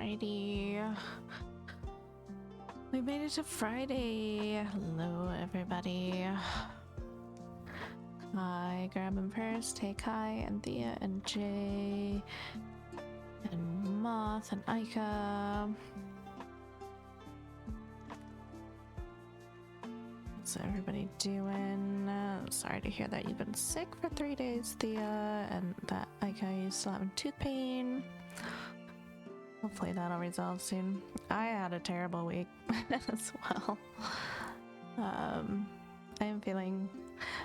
Alrighty. We made it to Friday. Hello, everybody. Hi, Graham and Paris, Hey Kai, and Thea, and Jay, and Moth, and Aika. What's everybody doing? Sorry to hear that you've been sick for 3 days, Thea, and that Aika is still having tooth pain. Hopefully that'll resolve soon. I had a terrible week as well. I am feeling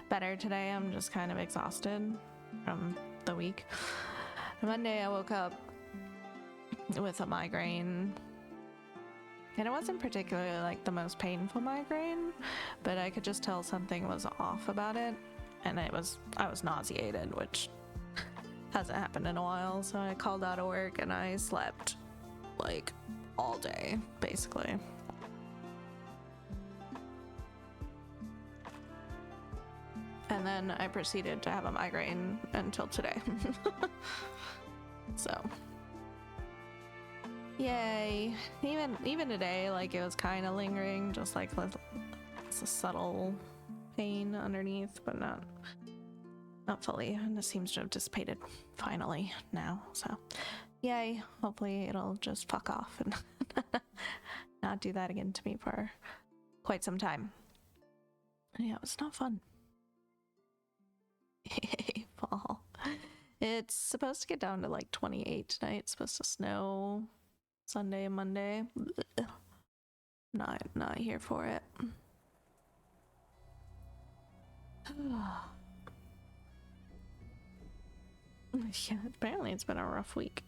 better today. I'm just kind of exhausted from the week. Monday I woke up with a migraine. And it wasn't particularly like the most painful migraine, but I could just tell something was off about it. And I was nauseated, which hasn't happened in a while. So I called out of work and I slept like all day, basically. And then I proceeded to have a migraine until today. So yay. Even today, like, it was kind of lingering, just like it's a subtle pain underneath, but not fully, and it seems to have dissipated finally now. So yay. Hopefully it'll just fuck off and not do that again to me for quite some time. Yeah, it's not fun. Fall. It's supposed to get down to like 28 tonight. It's supposed to snow Sunday and Monday. Not here for it. Yeah, apparently it's been a rough week.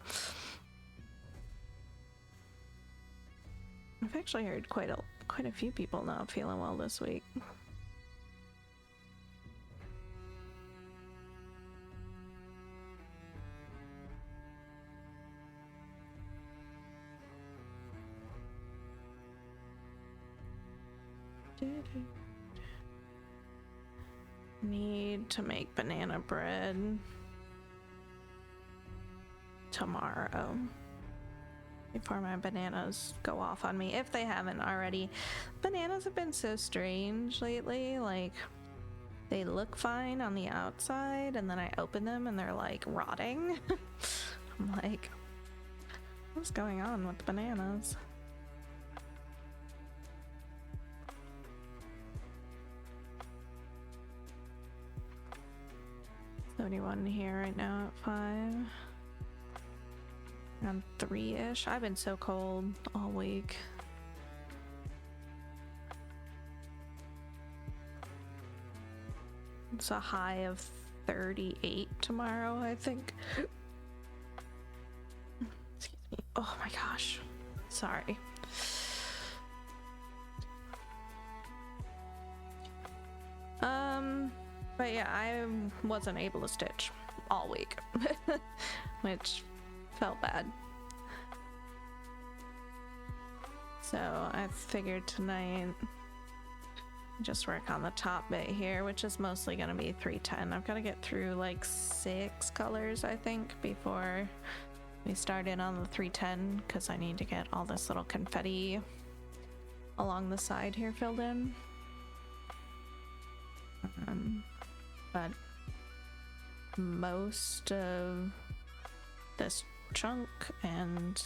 I've actually heard quite a few people not feeling well this week. Need to make banana bread tomorrow before my bananas go off on me, if they haven't already. Bananas have been so strange lately. Like, they look fine on the outside and then I open them and they're like rotting. I'm like, what's going on with the bananas? $71 here right now at 5. Around 3-ish. I've been so cold all week. It's a high of 38 tomorrow, I think. Excuse me. Oh my gosh. Sorry. But yeah, I wasn't able to stitch all week, which felt bad. So I figured tonight just work on the top bit here, which is mostly gonna be 310. I've got to get through like 6 colors, I think, before we start in on the 310, because I need to get all this little confetti along the side here filled in. But most of this chunk and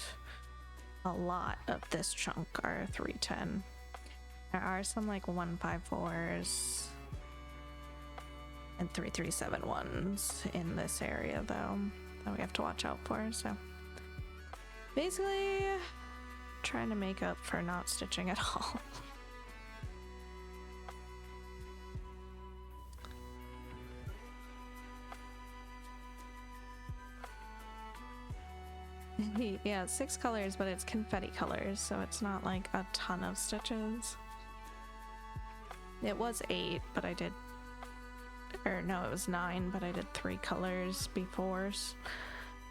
a lot of this chunk are 310. There are some like 154s and 3371s in this area though that we have to watch out for. So basically trying to make up for not stitching at all. Yeah, 6 colors, but it's confetti colors, so it's not like a ton of stitches. It was 8, but I did, or no, it was 9, but I did 3 colors before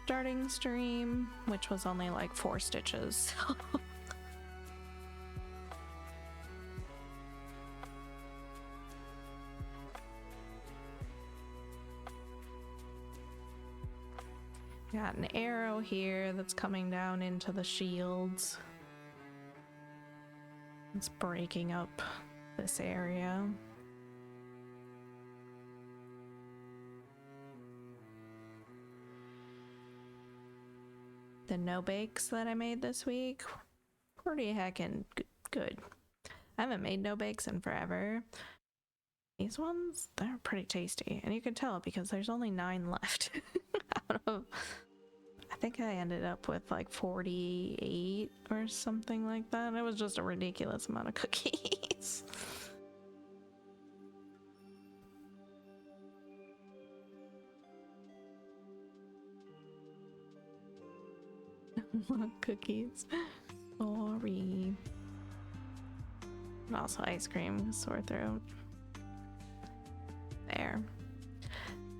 starting stream, which was only like 4 stitches. Got an arrow here that's coming down into the shields. It's breaking up this area. The no bakes that I made this week, pretty heckin' good. I haven't made no bakes in forever. These ones, they're pretty tasty, and you can tell because there's only 9 left out of, I think I ended up with like 48 or something like that. It was just a ridiculous amount of cookies. Cookies. Sorry. And also ice cream, sore throat. There.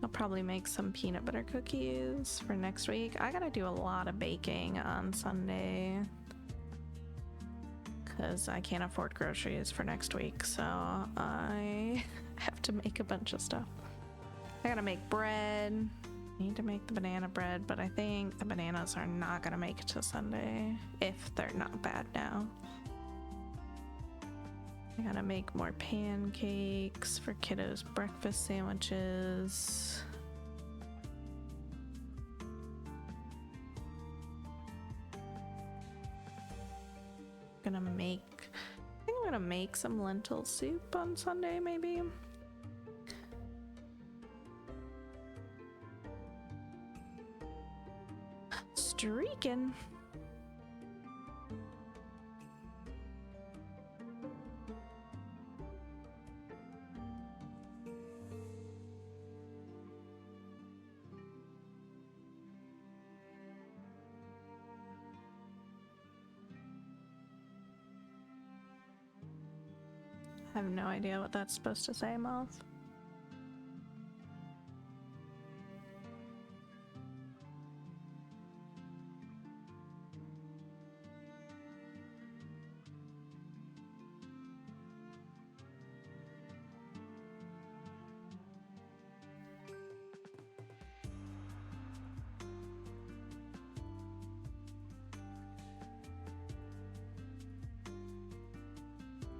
I'll probably make some peanut butter cookies for next week. I gotta do a lot of baking on Sunday because I can't afford groceries for next week, so I have to make a bunch of stuff. I gotta make bread. Need to make the banana bread, but I think the bananas are not gonna make it to Sunday if they're not bad now. I gotta make more pancakes for kiddos' breakfast sandwiches. I think I'm gonna make some lentil soup on Sunday, maybe. Streaking. I have no idea what that's supposed to say, Moth.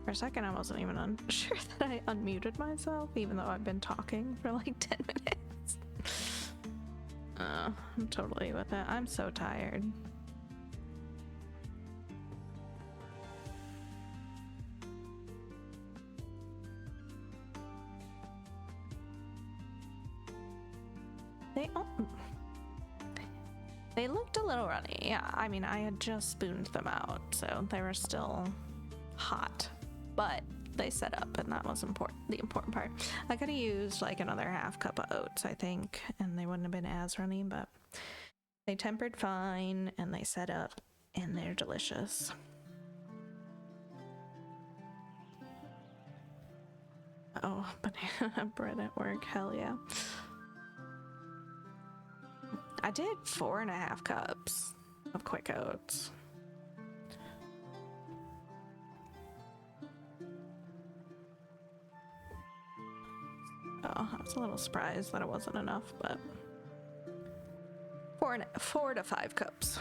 For a second, I wasn't even sure that I unmuted myself, even though I've been talking for like 10 minutes. I'm totally with it. I'm so tired. They looked a little runny. Yeah, I mean, I had just spooned them out, so they were still hot. But they set up, and that was the important part. I could have used like another half cup of oats, I think, and they wouldn't have been as runny, but they tempered fine, and they set up, and they're delicious. Oh, banana bread at work, hell yeah. I did 4.5 cups of quick oats. Oh, I was a little surprised that it wasn't enough, but 4 to 5 cups.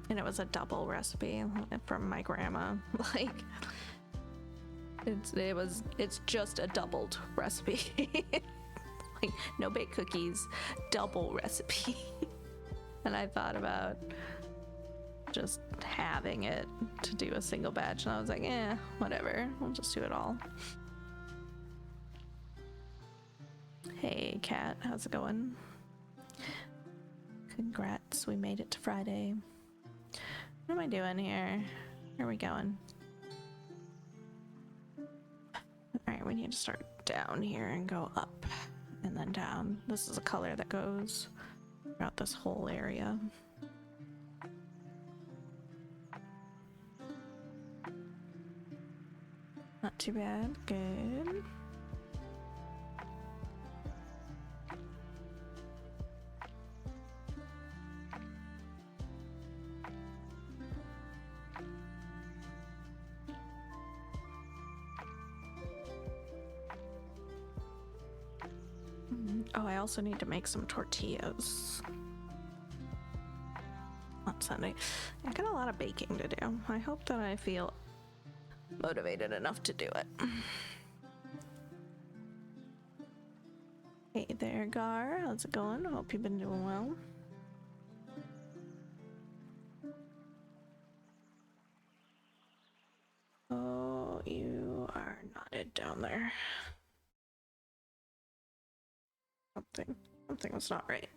And it was a double recipe from my grandma. Like, it's just a doubled recipe. Like, no bake cookies, double recipe. And I thought about just having it to do a single batch, and I was like, whatever, we'll just do it all. Hey Kat, how's it going? Congrats, we made it to Friday. What am I doing here? Where are we going? Alright, we need to start down here and go up and then down. This is a color that goes throughout this whole area. Not too bad. Good. Oh, I also need to make some tortillas on Sunday. I got a lot of baking to do. I hope that I feel motivated enough to do it. Hey there, Gar. How's it going? Hope you've been doing well. Oh, you are knotted down there. Something was not right.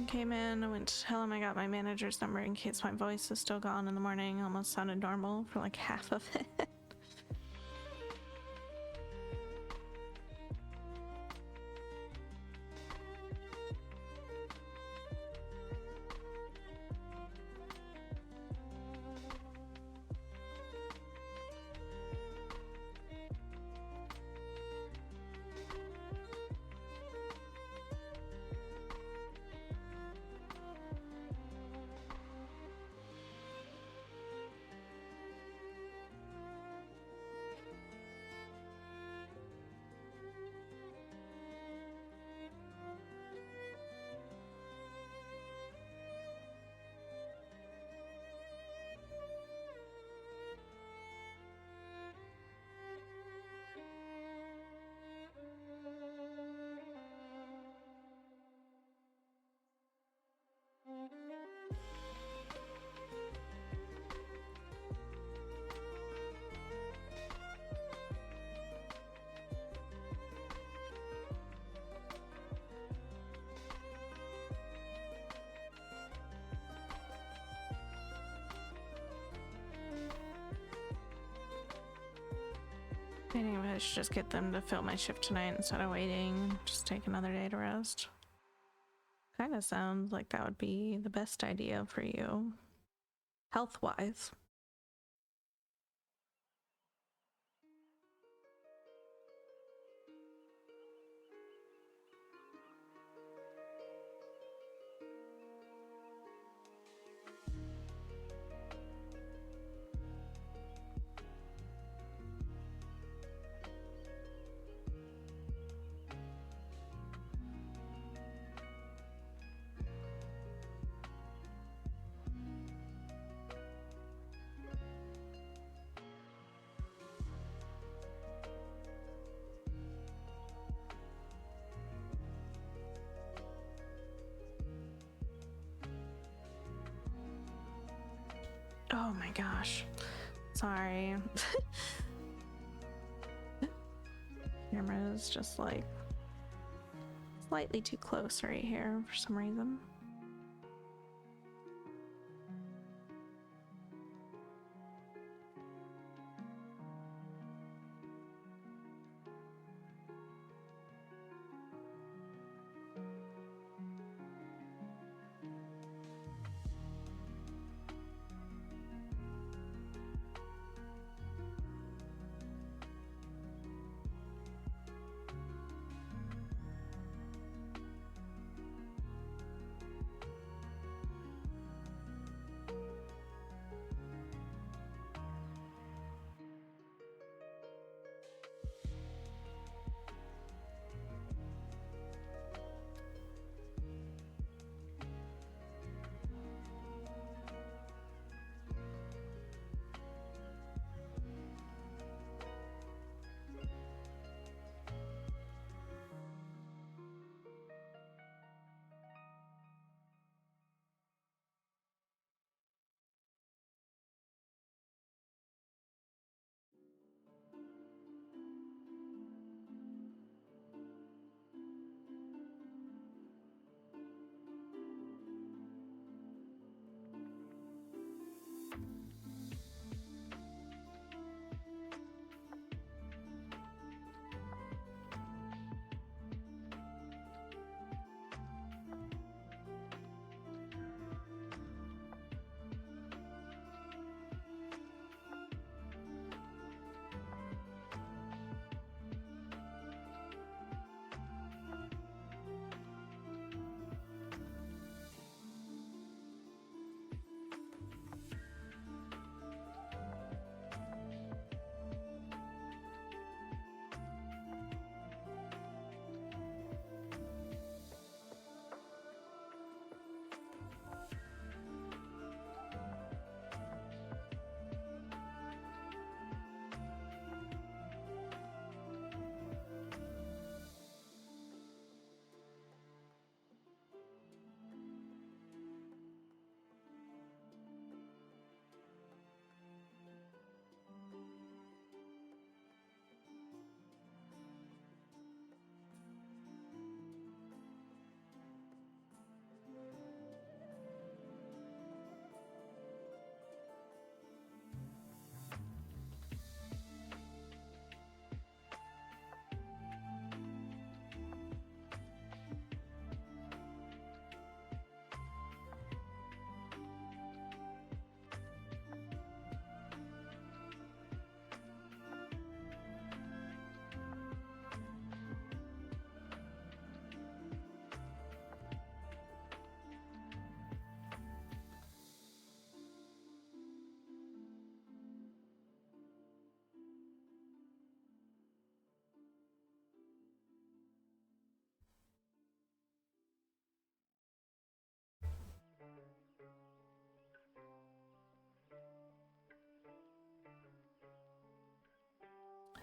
Came in, I went to tell him I got my manager's number in case my voice is still gone in the morning. Almost sounded normal for like half of it. Maybe I should just get them to fill my shift tonight instead of waiting. Just take another day to rest. Kind of sounds like that would be the best idea for you, health-wise. Oh my gosh. Sorry. Camera is just like slightly too close right here for some reason.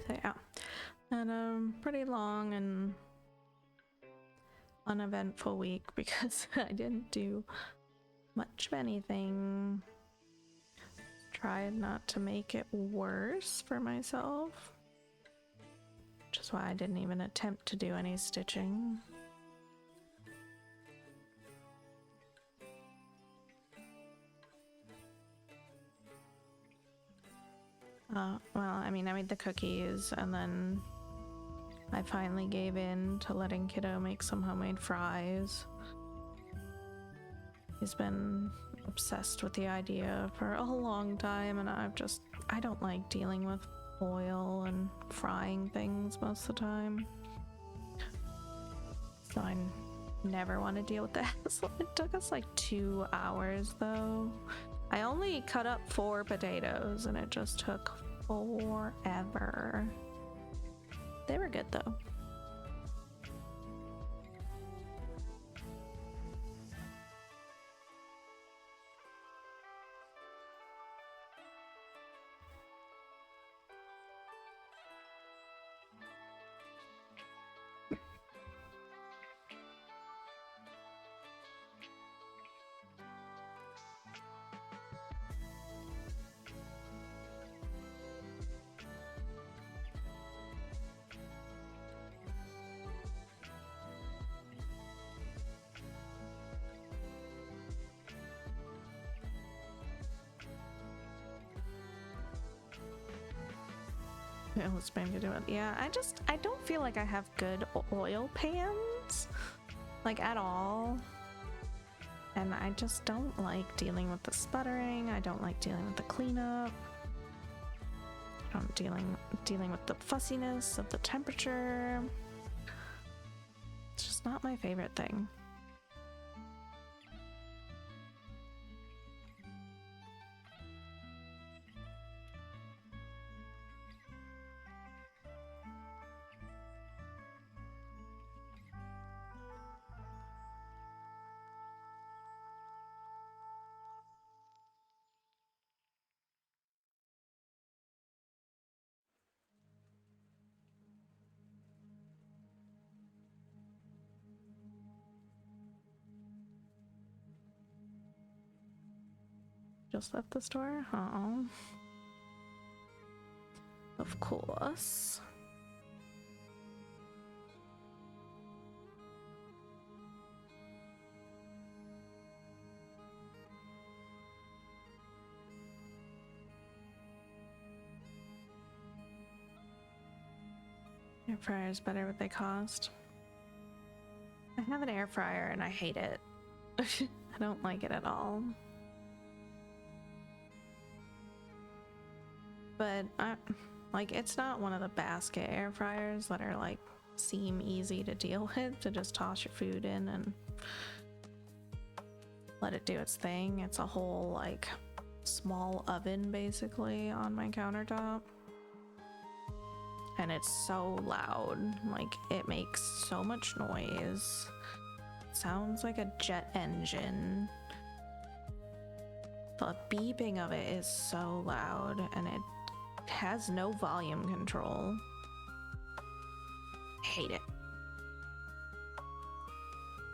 So yeah, and a pretty long and uneventful week because I didn't do much of anything. Tried not to make it worse for myself, which is why I didn't even attempt to do any stitching. Well, I mean, I made the cookies and then I finally gave in to letting Kiddo make some homemade fries. He's been obsessed with the idea for a long time, and I don't like dealing with oil and frying things most of the time. So I never want to deal with that. So it took us like 2 hours though. I only cut up 4 potatoes and it just took forever. They were good though. It was meant to do it. Yeah, I don't feel like I have good oil pans, like at all. And I just don't like dealing with the sputtering. I don't like dealing with the cleanup. I don't dealing with the fussiness of the temperature. It's just not my favorite thing. Just left the store? Oh. Of course. Air fryer's better what they cost. I have an air fryer and I hate it. I don't like it at all. But like, it's not one of the basket air fryers that are like seem easy to deal with, to just toss your food in and let it do its thing. It's a whole like small oven basically on my countertop. And it's so loud, like it makes so much noise. It sounds like a jet engine. The beeping of it is so loud and it has no volume control. Hate it.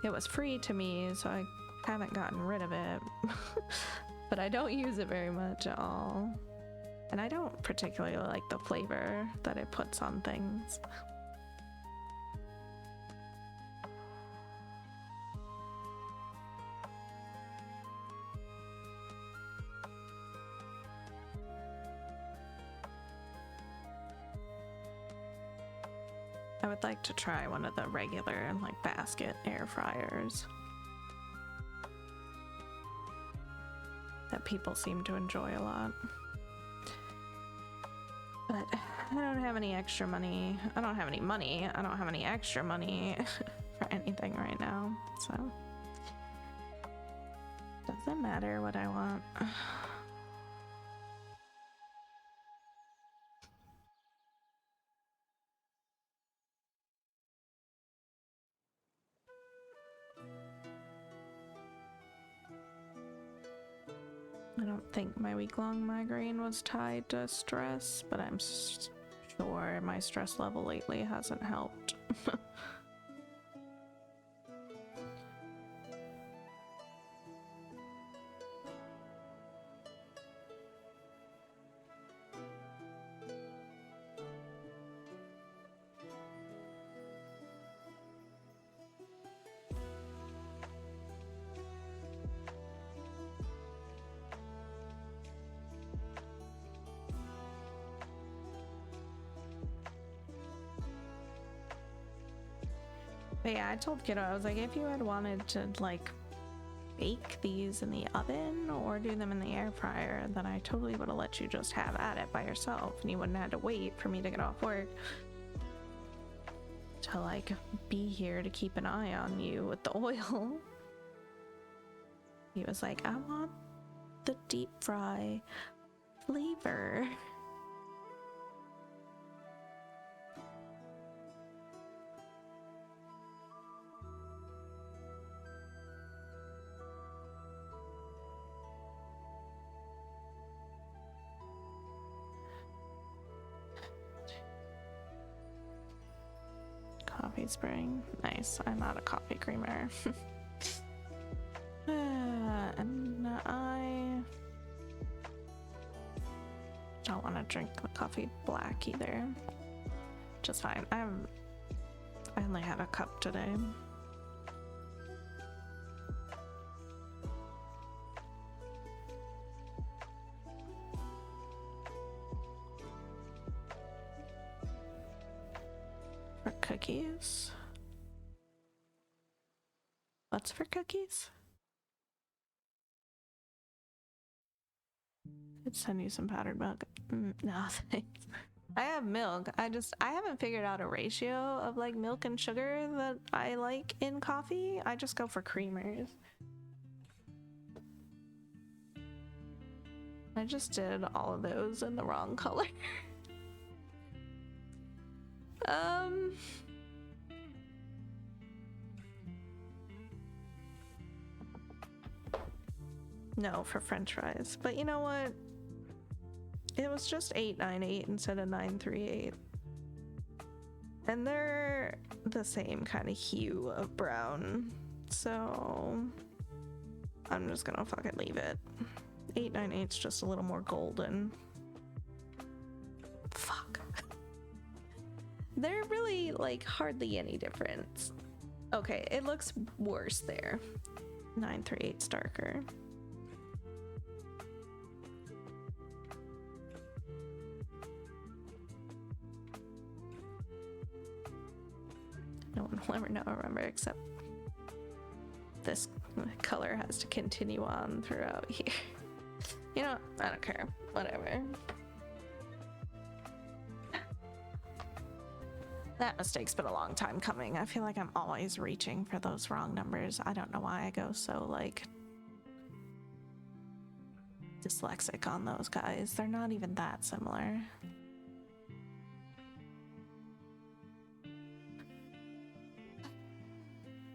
It was free to me, so I haven't gotten rid of it. But I don't use it very much at all. And I don't particularly like the flavor that it puts on things. I would like to try one of the regular like basket air fryers that people seem to enjoy a lot. But I don't have any extra money. I don't have any money. I don't have any extra money for anything right now. So doesn't matter what I want. I don't think my week-long migraine was tied to stress, but I'm sure. My stress level lately hasn't helped. But yeah, I told Kiddo, I was like, if you had wanted to like bake these in the oven or do them in the air fryer, then I totally would have let you just have at it by yourself and you wouldn't have to wait for me to get off work to like be here to keep an eye on you with the oil. He was like, I want the deep fry flavor. Coffee spring. Nice. I'm not a coffee creamer. And I don't want to drink the coffee black either. Just fine. I only had a cup today. For cookies? What's for cookies? Could send you some powdered milk. No, thanks. I have milk. I haven't figured out a ratio of like milk and sugar that I like in coffee. I just go for creamers. I just did all of those in the wrong color. No, for French fries. But you know what? It was just 898 instead of 938. And they're the same kind of hue of brown. So I'm just gonna fucking leave it. 898's just a little more golden. Fuck. They're really like hardly any difference. Okay, it looks worse there. 938's darker. No one will ever know or remember except this color has to continue on throughout here. You know, I don't care. Whatever. That mistake's been a long time coming. I feel like I'm always reaching for those wrong numbers. I don't know why I go so like dyslexic on those guys. They're not even that similar.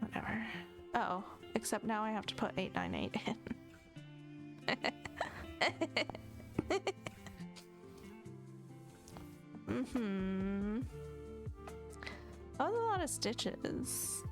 Whatever. Oh, except now I have to put 898 in. That was a lot of stitches.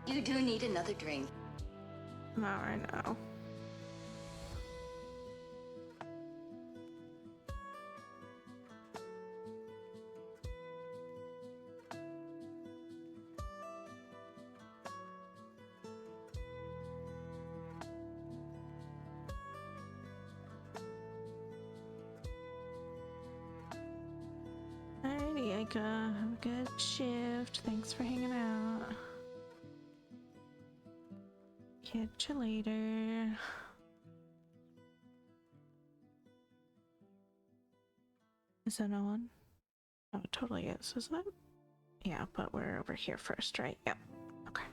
You do need another drink. Not right now. Alrighty, Aika. Have a good shift. Thanks for hanging out. Catch you later. Is that no one? Oh, it totally is, isn't it? Yeah, but we're over here first, right? Yep. Okay.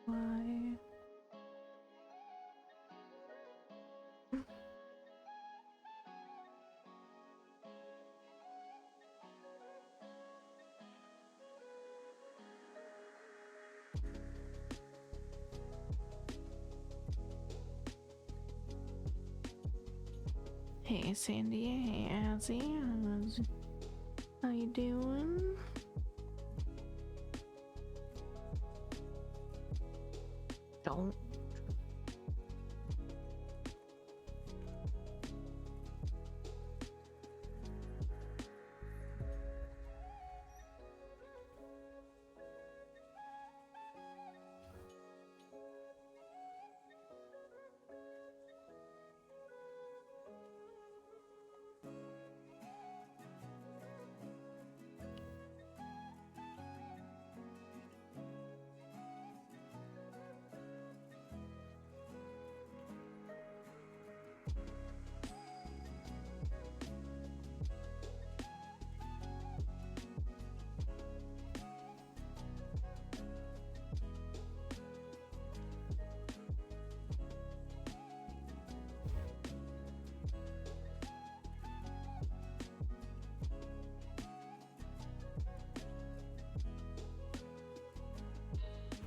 Why? Hey Sandy, hey Azzy, how you doing? Don't.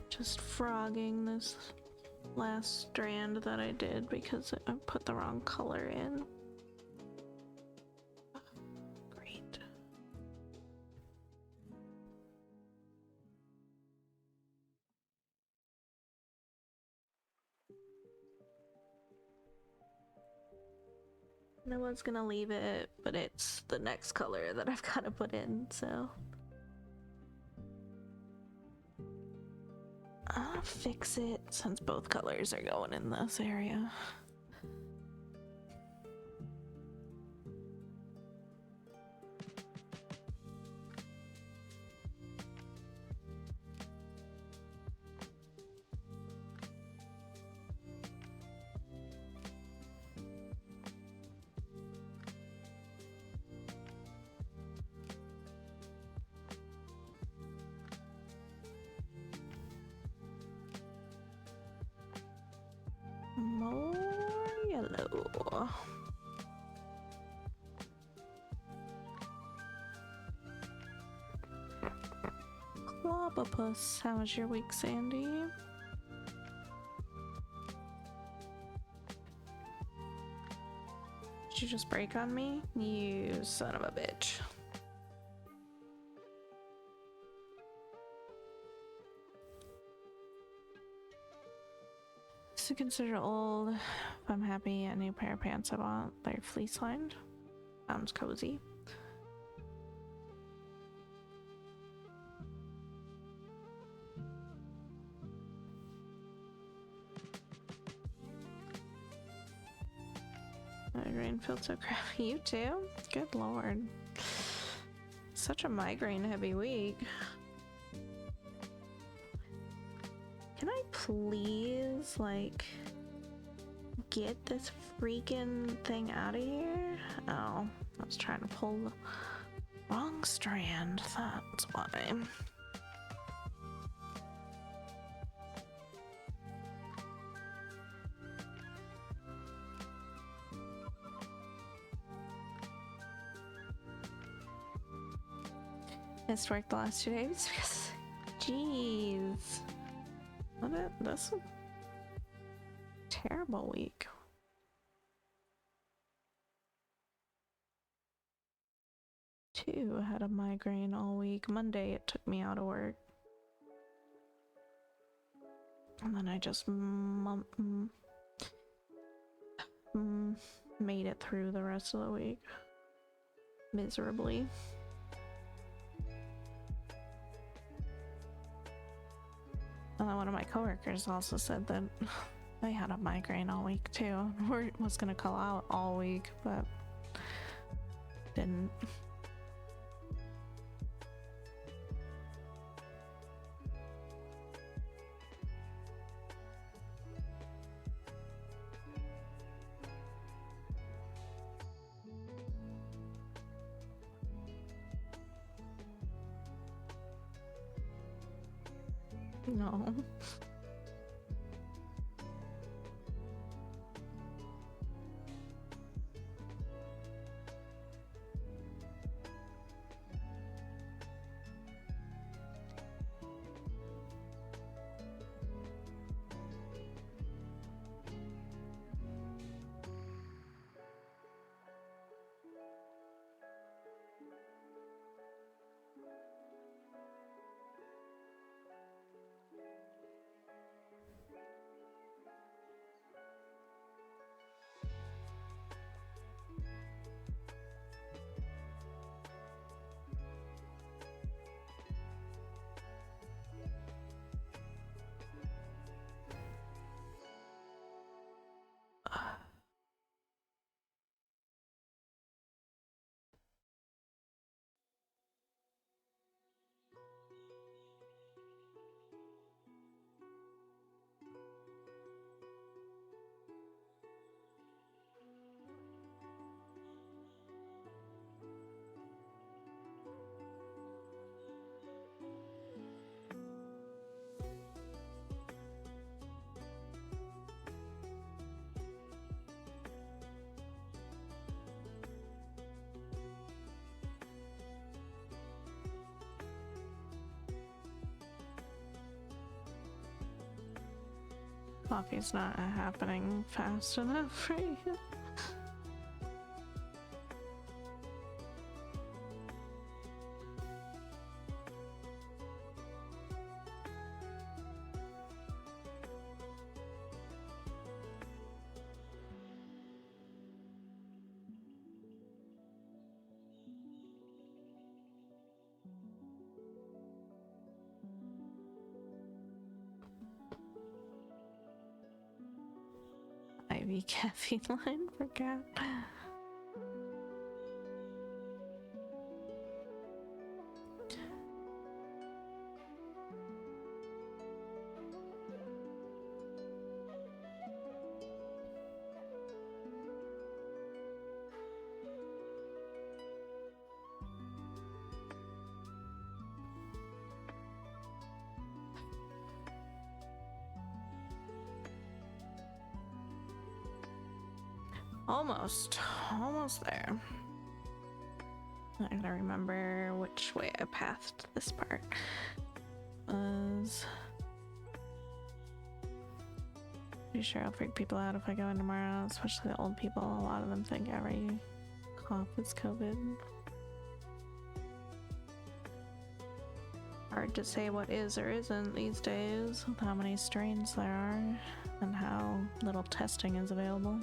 Just frogging this last strand that I did because I put the wrong color in. Great. No one's gonna leave it, but it's the next color that I've got to put in, so. I'll fix it since both colors are going in this area. More yellow. Clobopus, how was your week, Sandy? Did you just break on me? You son of a bitch. So consider old. If I'm happy, a new pair of pants I bought. They're fleece lined. Sounds cozy. Migraine felt so crappy. You too? Good lord. Such a migraine heavy week. Can I please, like, get this freaking thing out of here? Oh, I was trying to pull the wrong strand. That's why. Missed work the last 2 days because, jeez, that's a terrible week. Two had a migraine all week. Monday it took me out of work, and then I just made it through the rest of the week miserably. And then one of my coworkers also said that they had a migraine all week too. Was gonna call out all week, but didn't. No. Coffee's not happening fast enough for you. IV caffeine line for cat. Almost there. I gotta remember which way I pathed this part. Was pretty sure I'll freak people out if I go in tomorrow, especially the old people. A lot of them think every cough is COVID. Hard to say what is or isn't these days with how many strains there are and how little testing is available.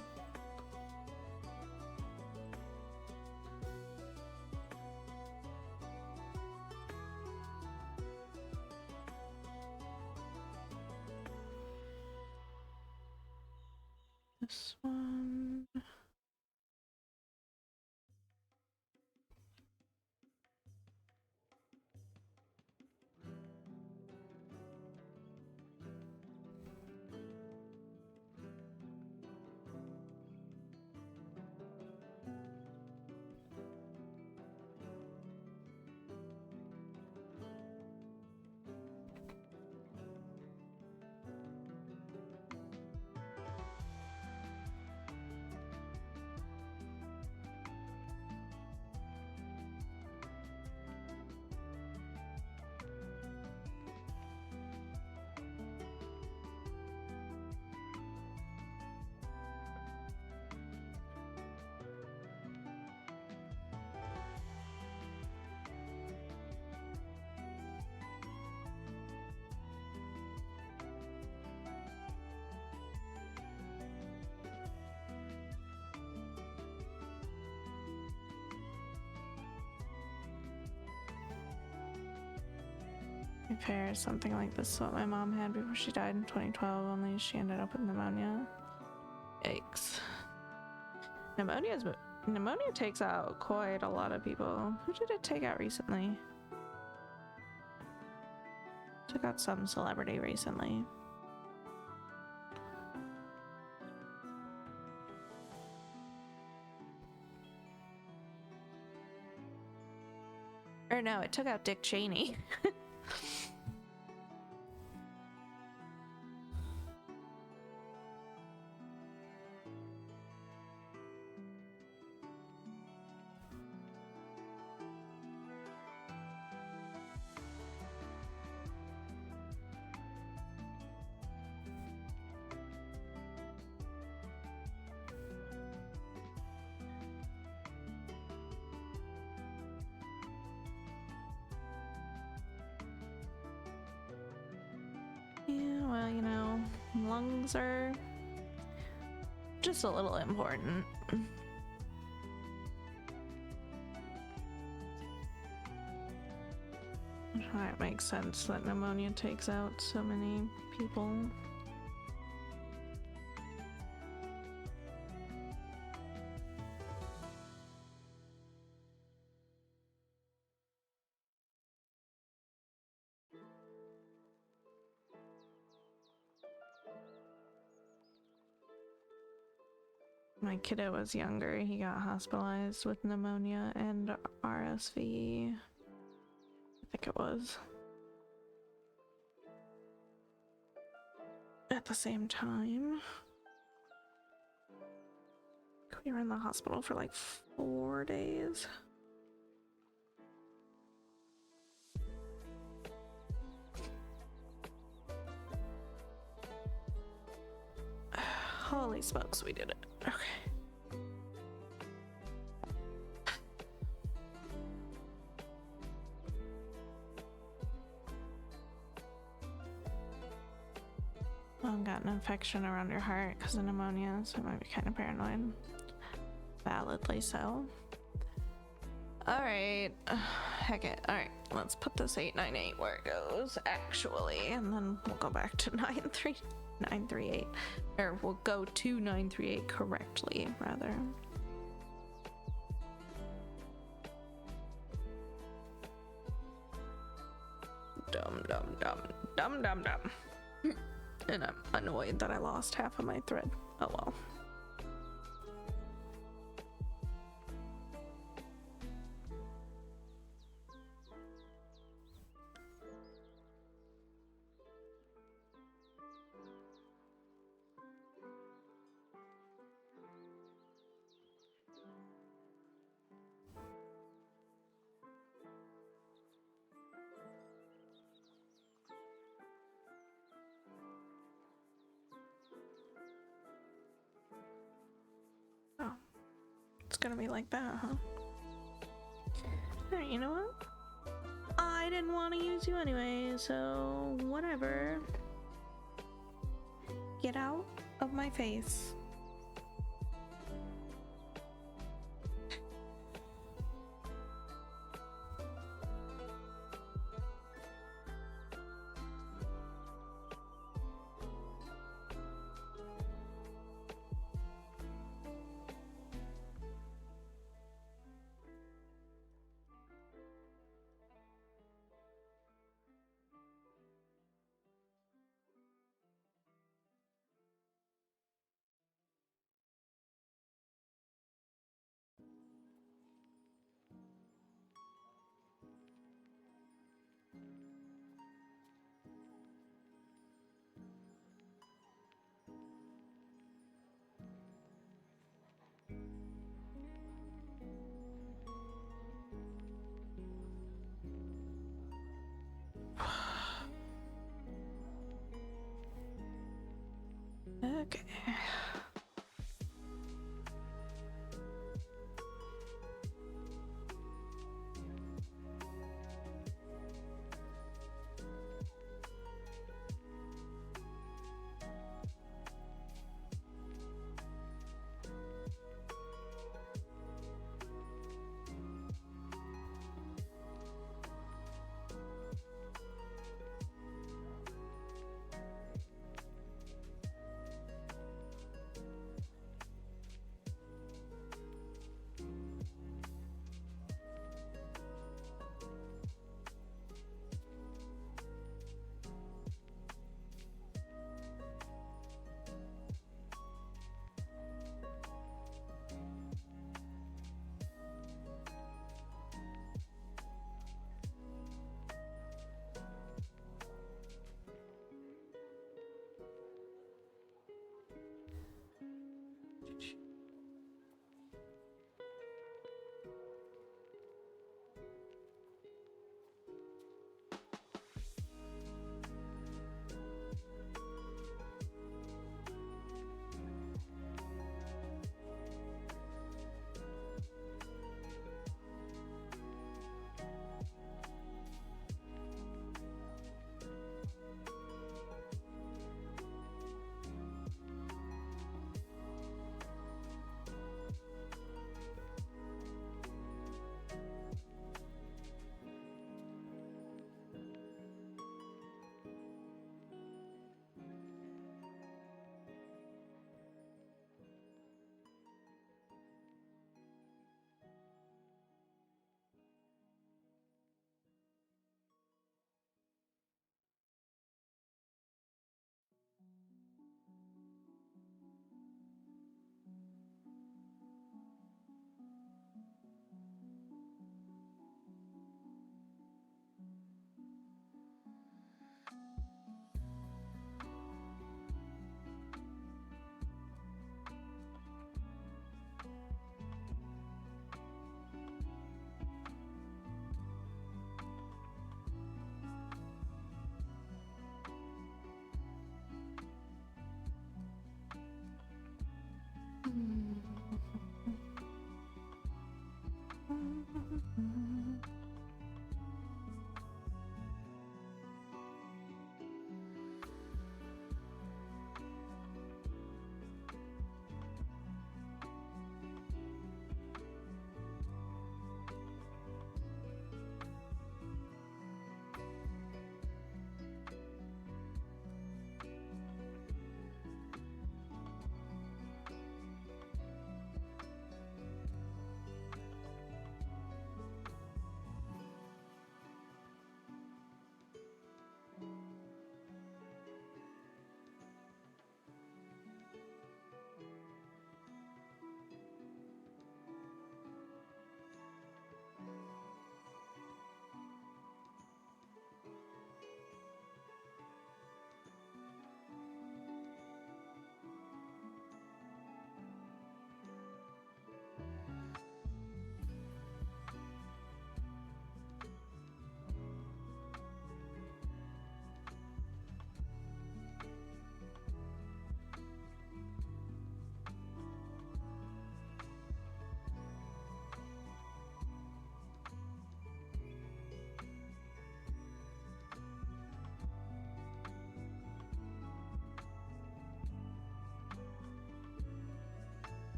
This one. Fair, something like this is what my mom had before she died in 2012, only she ended up with pneumonia. Yikes. Pneumonia takes out quite a lot of people. Who did it take out recently? Took out some celebrity recently. Or no, it took out Dick Cheney. Yeah, well, you know, lungs are just a little important. It makes sense that pneumonia takes out so many people. My kiddo was younger. He got hospitalized with pneumonia and RSV. I think it was. At the same time. We were in the hospital for like 4 days. Holy smokes, we did it. Okay. Well, got an infection around your heart because of pneumonia, so it might be kind of paranoid. Validly so. Alright. Heck it. Alright, let's put this 898 where it goes, actually, and then we'll go back to 938. Or we'll go to 938 correctly, rather. Dumb. And I'm annoyed that I lost half of my thread. Oh well. just gonna be like that, huh? Alright, you know what? I didn't want to use you anyway, so whatever. Get out of my face.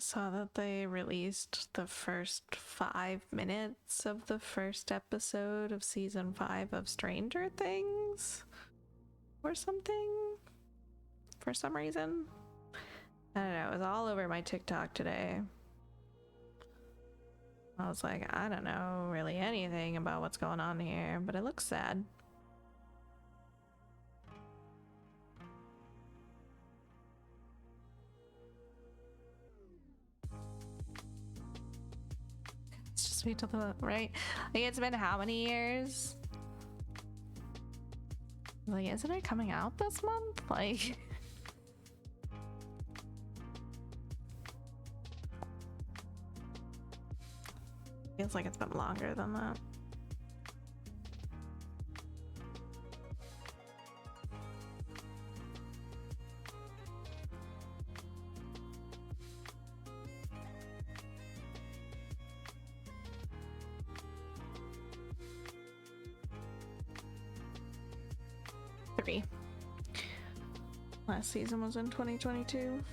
saw that they released the first 5 minutes of the first episode of season 5 of Stranger Things or something for some reason. I don't know, it was all over my TikTok today. I was like, I don't know really anything about what's going on here, but it looks sad. Let's just wait till the right. Like, it's been how many years? Like, isn't it coming out this month? Like, feels like it's been longer than that. Last season was in 2022.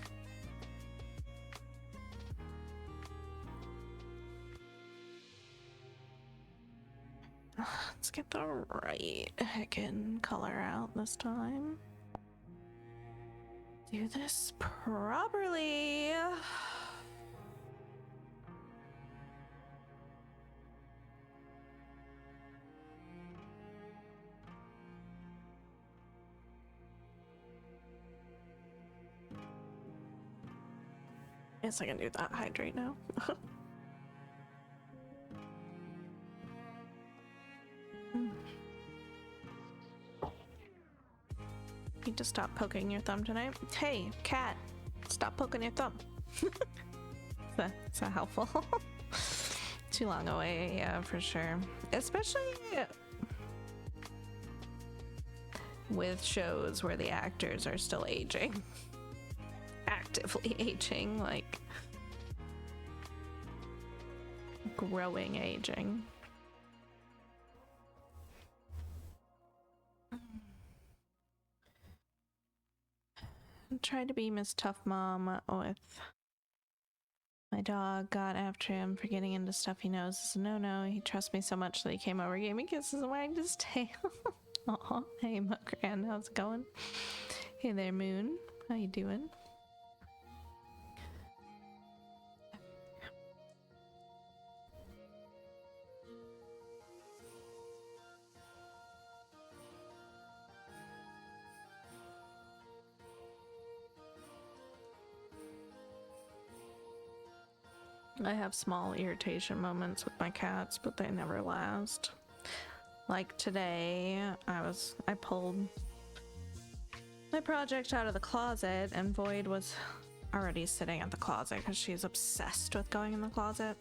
Let's get the right heckin' color out this time. Do this properly. Guess I can do that hydrate now. Need to stop poking your thumb tonight. Hey, cat, stop poking your thumb. Is that helpful? Too long away, yeah, for sure. Especially with shows where the actors are still aging. Actively aging, like growing aging. Tried to be Miss Tough Mom with my dog, got after him for getting into stuff he knows is a no-no. He trusts me so much that he came over, gave me kisses, and wagged his tail. Aw, hey Mugran, how's it going? Hey there, Moon, how you doing? I have small irritation moments with my cats, but they never last. Like today, I pulled my project out of the closet and Void was already sitting at the closet because she's obsessed with going in the closet.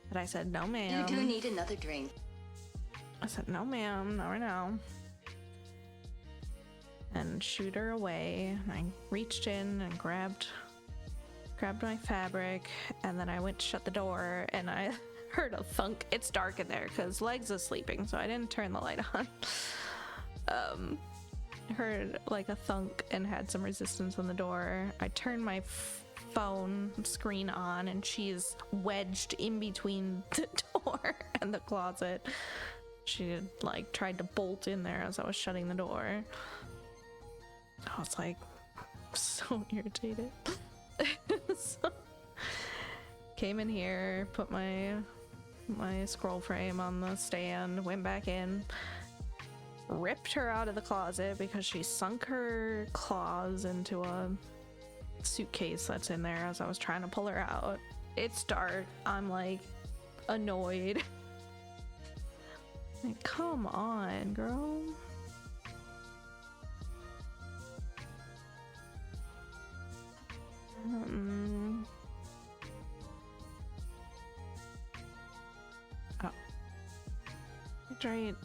But I said, no ma'am. You do need another drink. I said, no ma'am, not right now. And shooed her away. I reached in and grabbed my fabric, and then I went to shut the door and I heard a thunk. It's dark in there because Legs is sleeping, so I didn't turn the light on. Heard like a thunk and had some resistance on the door. I turned my phone screen on and she's wedged in between the door and the closet. She had like tried to bolt in there as I was shutting the door. I was like so irritated. So, came in here, put my scroll frame on the stand, went back in, ripped her out of the closet because she sunk her claws into a suitcase that's in there as I was trying to pull her out. It's dark. I'm like annoyed. Like, come on, girl. Oh. Hydrate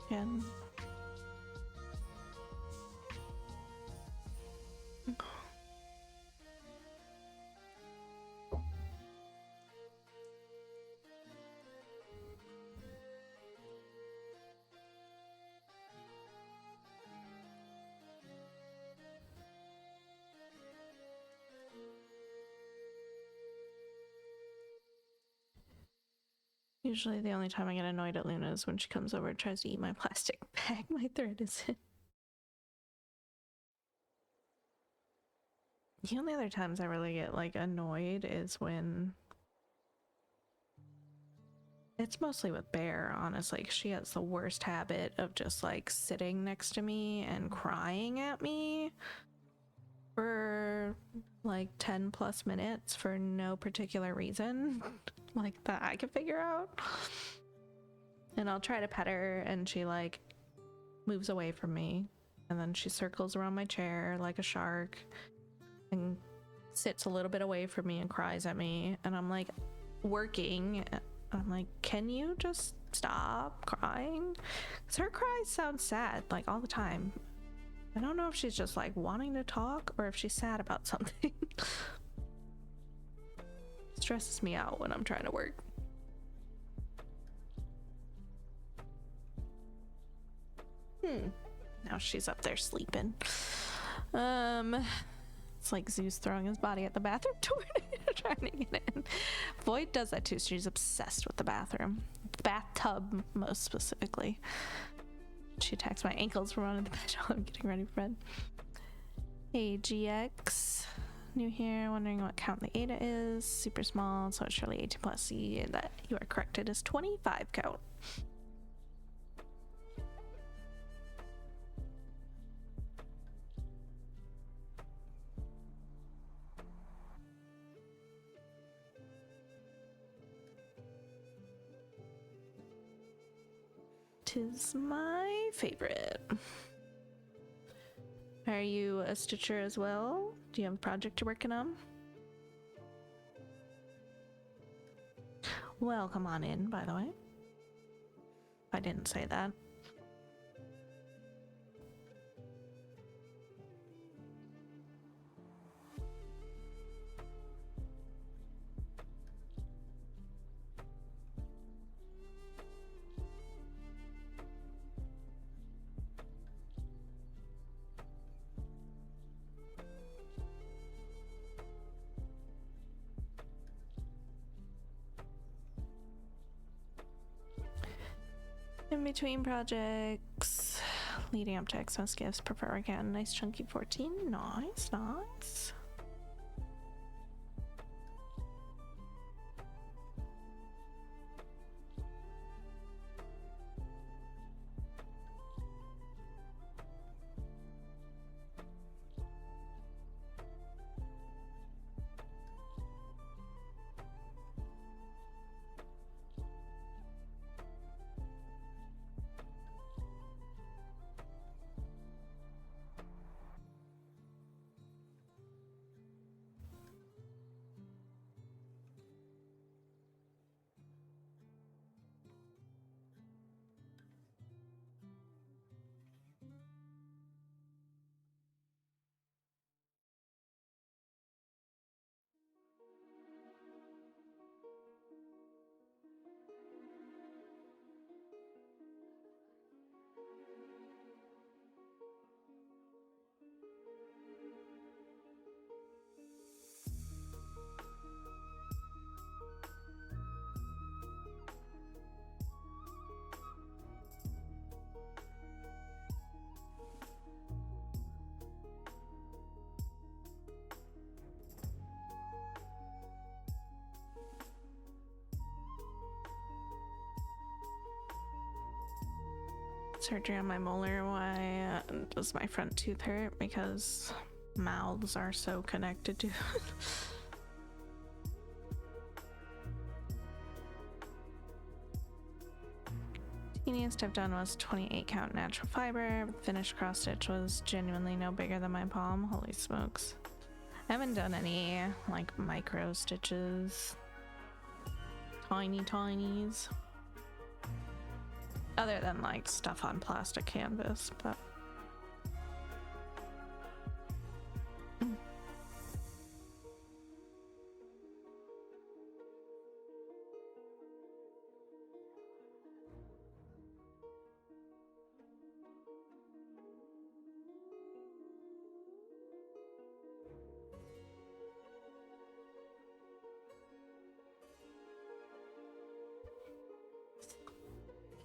again. Usually the only time I get annoyed at Luna is when she comes over and tries to eat my plastic bag my thread is in. The only other times I really get like annoyed is when it's mostly with Bear, honestly. 'Cause she has the worst habit of just like sitting next to me and crying at me for like 10 plus minutes for no particular reason, like that I can figure out. And I'll try to pet her and she like moves away from me, and then she circles around my chair like a shark and sits a little bit away from me and cries at me, and I'm like working. I'm like, can you just stop crying? Because her cries sound sad like all the time. I don't know if she's just like wanting to talk or if she's sad about something. Stresses me out when I'm trying to work. Now she's up there sleeping. It's like Zeus throwing his body at the bathroom door trying to get in. Void does that too. She's obsessed with the bathroom. Bathtub, most specifically. She attacks my ankles from under the bed while I'm getting ready for bed. Hey, GX. New here, wondering what count the Ada is. Super small, so it's surely 18 plus C. That you are correct. It is 25 count. Tis my favorite. Are you a Stitcher as well? Do you have a project you're working on? Well, come on in, by the way. I didn't say that. In between projects, leading up to Xmas gifts, prefer again. Nice chunky 14. Nice, nice. Surgery on my molar. Why does my front tooth hurt? Because mouths are so connected to it. Teeniest I've done was 28 count natural fiber. Finished cross stitch was genuinely no bigger than my palm. Holy smokes. I haven't done any like micro stitches. Tiny tinies. Other than like stuff on plastic canvas, but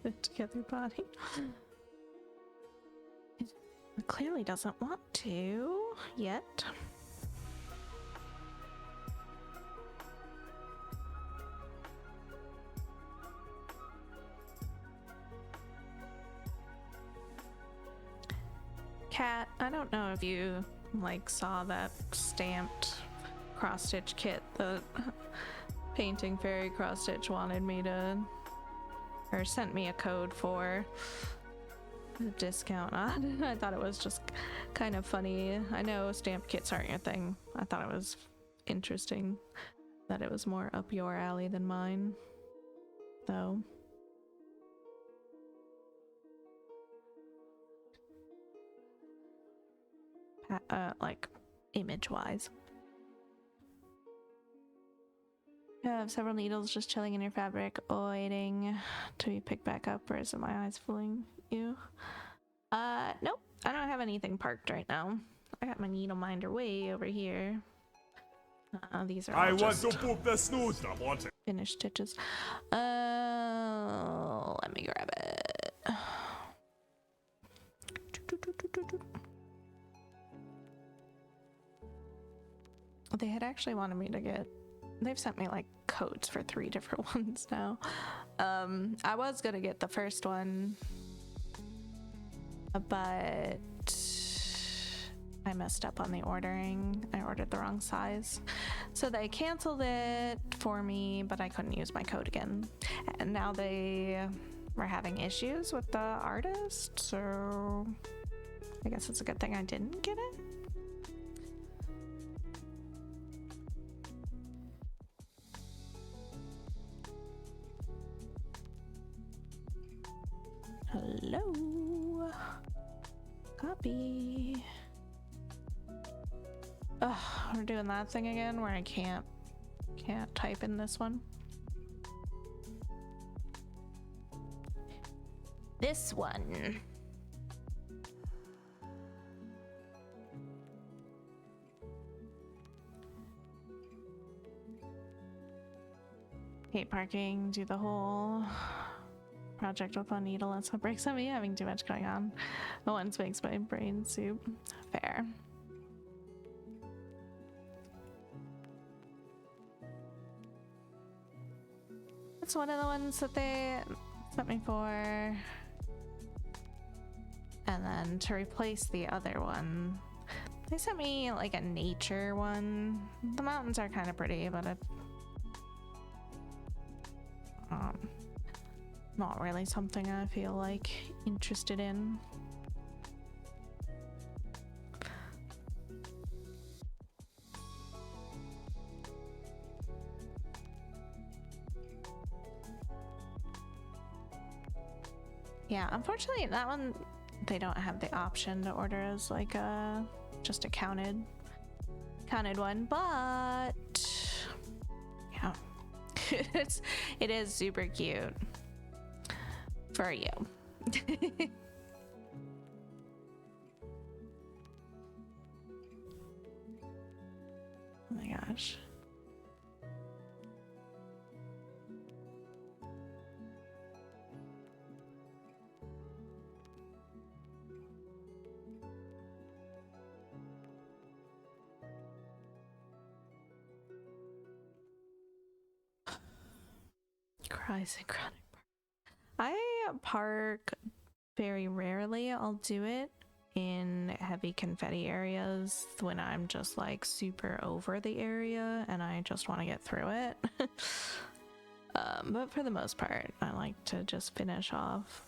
it together body. It clearly doesn't want to yet. Cat, I don't know if you like saw that stamped cross-stitch kit that Painting Fairy Cross-Stitch wanted me to, or sent me a code for a discount on. I thought it was just kind of funny. I know stamp kits aren't your thing. I thought it was interesting that it was more up your alley than mine, though. Like image-wise. You have several needles just chilling in your fabric, waiting to be picked back up, or is it my eyes fooling you? Nope. I don't have anything parked right now. I got my needle minder way over here. These are all just want to poop the snooze. Stop wanting. finished stitches. Let me grab it. They had actually wanted me to get, they've sent me like codes for 3 different ones now. I was gonna get the first one, but I messed up on the ordering. I ordered the wrong size. So they canceled it for me, but I couldn't use my code again. And now they were having issues with the artist, so I guess it's a good thing I didn't get it. Hello. Copy. Ugh, we're doing that thing again where I can't type in this one. This one. Hate parking, do the whole project with one needle. That's what breaks on me, having too much going on. The once makes my brain soup. Fair. That's one of the ones that they sent me for. And then to replace the other one, they sent me like a nature one. The mountains are kind of pretty, but it not really something I feel like interested in. Yeah, unfortunately that one they don't have the option to order as like a just a counted one, but yeah. it is super cute for you. Oh my gosh. Cries and chronic. I park very rarely. I'll do it in heavy confetti areas when I'm just like super over the area and I just want to get through it. But for the most part, I like to just finish off.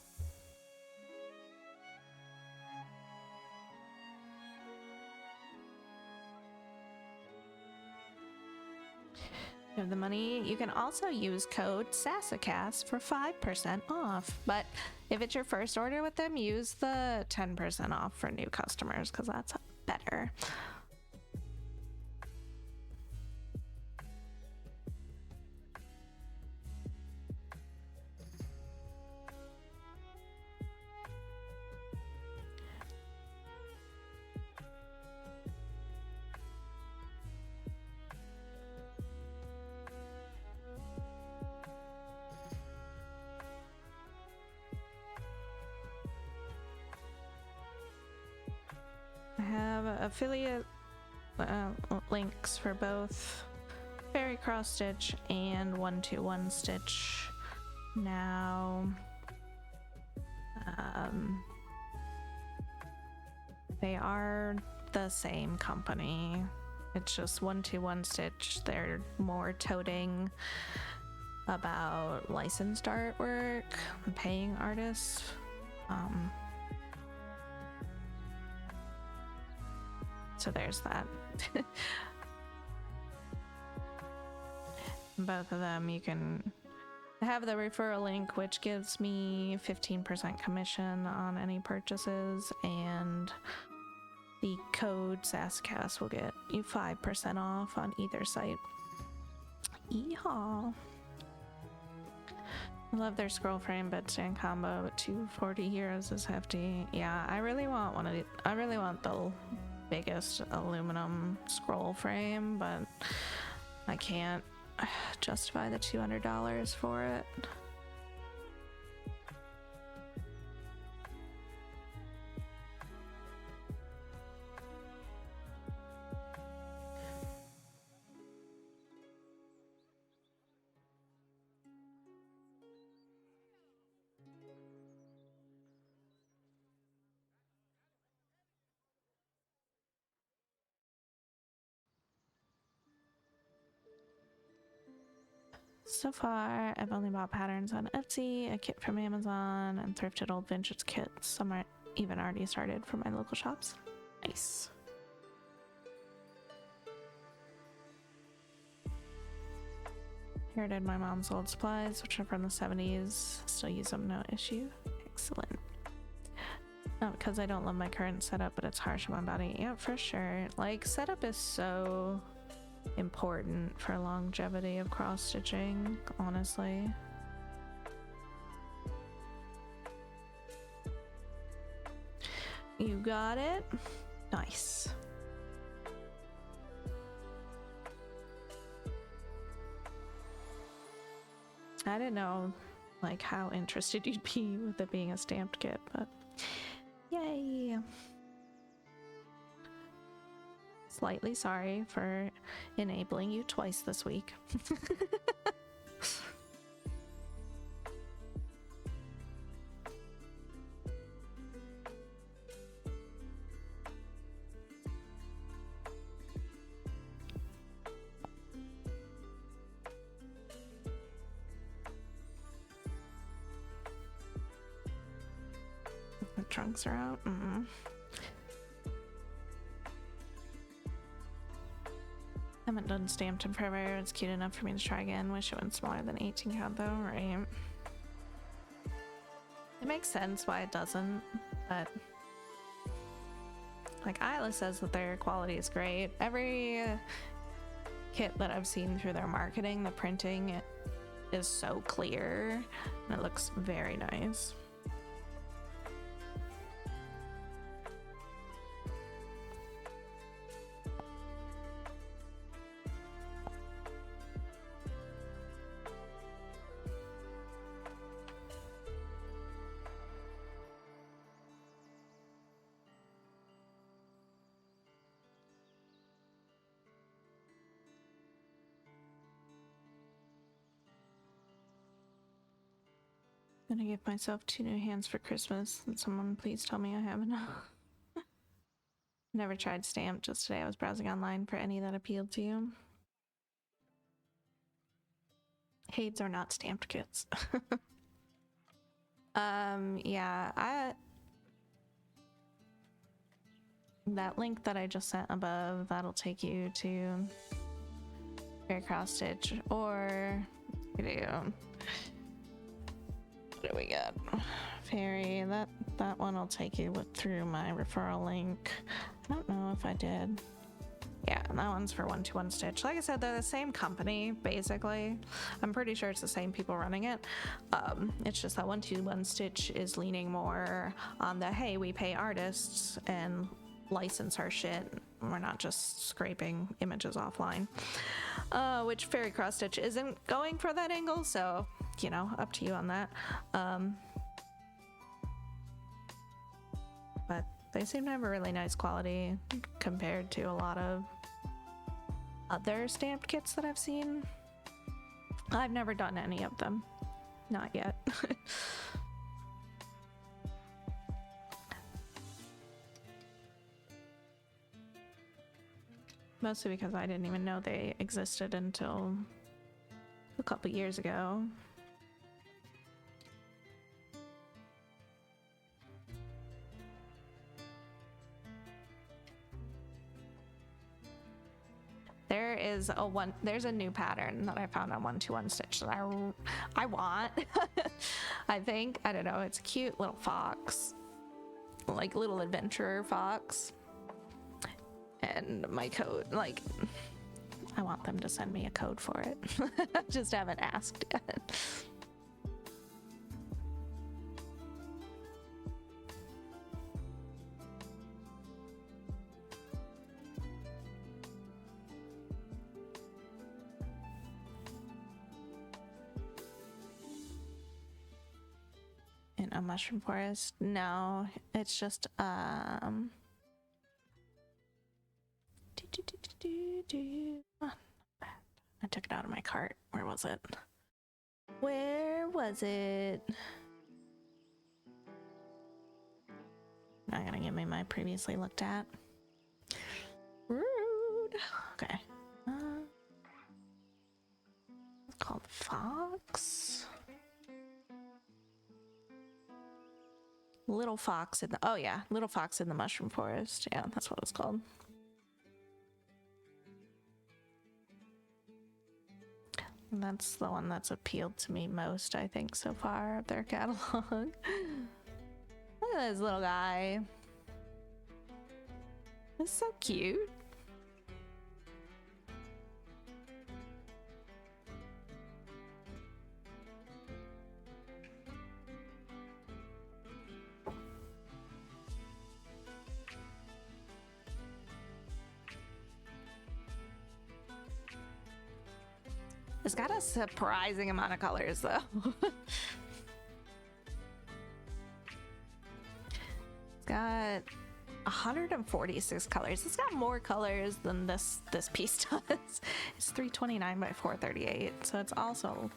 You have the money. You can also use code SASACAST for 5% off. But if it's your first order with them, use the 10% off for new customers because that's better. affiliate links for both Fairy Cross Stitch and 121 Stitch now. They are the same company. It's just 121 Stitch. They're more toting about licensed artwork and paying artists. So there's that. Both of them, you can have the referral link, which gives me 15% commission on any purchases, and the code SASCAST will get you 5% off on either site. Yeehaw! I love their scroll frame bedstand combo, but 240 euros is hefty. Yeah, I really want I really want the biggest aluminum scroll frame, but I can't justify the $200 for it. So far, I've only bought patterns on Etsy, a kit from Amazon, and thrifted old vintage kits. Some are even already started from my local shops. Nice. Inherited my mom's old supplies, which are from the 70s. Still use them, no issue. Excellent. Not because I don't love my current setup, but it's harsh on my body. Yeah, for sure. Like, setup is so important for longevity of cross stitching, honestly. You got it? Nice. I didn't know like how interested you'd be with it being a stamped kit, but yay. Slightly sorry for enabling you twice this week. The trunks are out. Haven't done stamped in forever. It's cute enough for me to try again. Wish it went smaller than 18 count though, right? It makes sense why it doesn't, but like Isla says that their quality is great. Every kit that I've seen through their marketing, the printing is so clear and it looks very nice. I'm gonna give myself 2 new hands for Christmas, and someone please tell me I have enough. Never tried stamped, just today I was browsing online for any that appealed to you. Hades are not stamped kits. Yeah, that link that I just sent above, that'll take you to Fairy Cross Stitch, or what do we got? Fairy, that one will take you through my referral link. I don't know if I did. Yeah, and that one's for 121 Stitch. Like I said, they're the same company, basically. I'm pretty sure it's the same people running it. It's just that 121 Stitch is leaning more on the, hey, we pay artists and license our shit. We're not just scraping images offline. Which Fairy Cross Stitch isn't going for that angle, so, you know, up to you on that. But They seem to have a really nice quality compared to a lot of other stamped kits that I've seen. I've never done any of them. Not yet. Mostly because I didn't even know they existed until a couple years ago. There's a new pattern that I found on 121 Stitch that I want. I think, I don't know, it's a cute little fox, like little adventurer fox. And my code, like, I want them to send me a code for it. Just haven't asked yet. In a mushroom forest? No, it's just I took it out of my cart. Where was it? Where was it? Not gonna give me my previously looked at. Rude. Okay. It's called Fox. Little Fox in the, oh yeah, Little Fox in the Mushroom Forest. Yeah, that's what it's called. And that's the one that's appealed to me most, I think, so far of their catalog. Look at this little guy. It's so cute. It's got a surprising amount of colors, though. It's got 146 colors. It's got more colors than this piece does. It's 329 by 438, so it's also,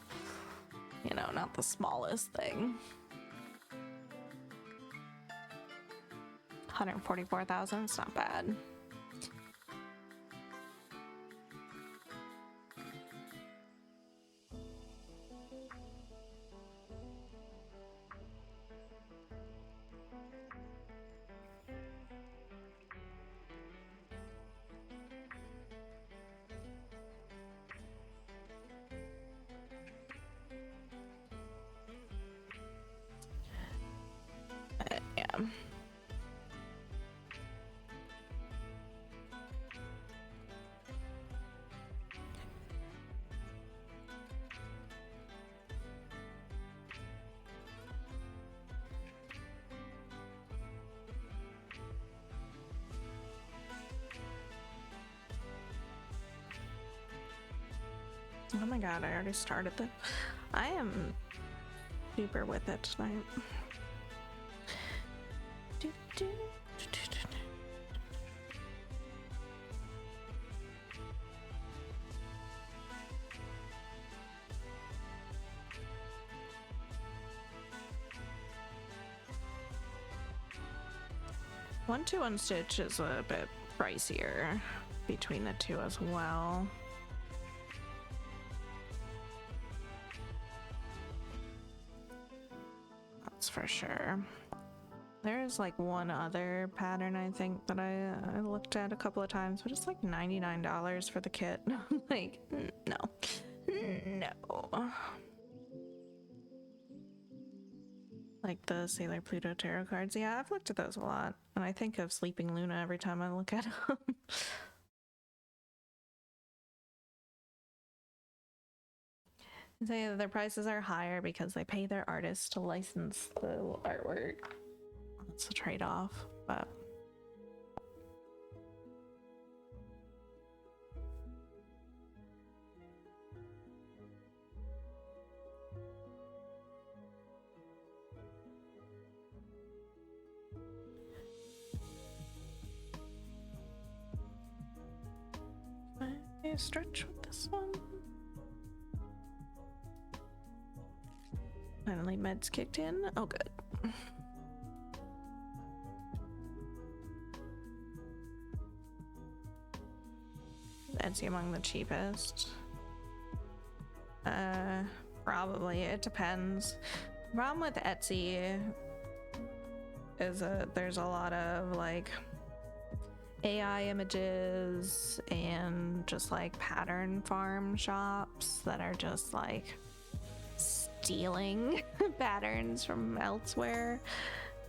you know, not the smallest thing. 144,000. It's not bad. Yeah. Oh my god, I already started the... I am super with it tonight. One to One Stitch is a bit pricier between the two as well. That's for sure. There's like one other pattern I think that I looked at a couple of times, but it's like $99 for the kit. Like, no. No. Like the Sailor Pluto tarot cards. Yeah, I've looked at those a lot. And I think of Sleeping Luna every time I look at them. Say that their prices are higher because they pay their artists to license the artwork. That's a trade-off, but... I stretch with this one? Finally, meds kicked in. Oh, good. Etsy among the cheapest. Probably. It depends. The problem with Etsy is there's a lot of like AI images and just like pattern farm shops that are just like stealing patterns from elsewhere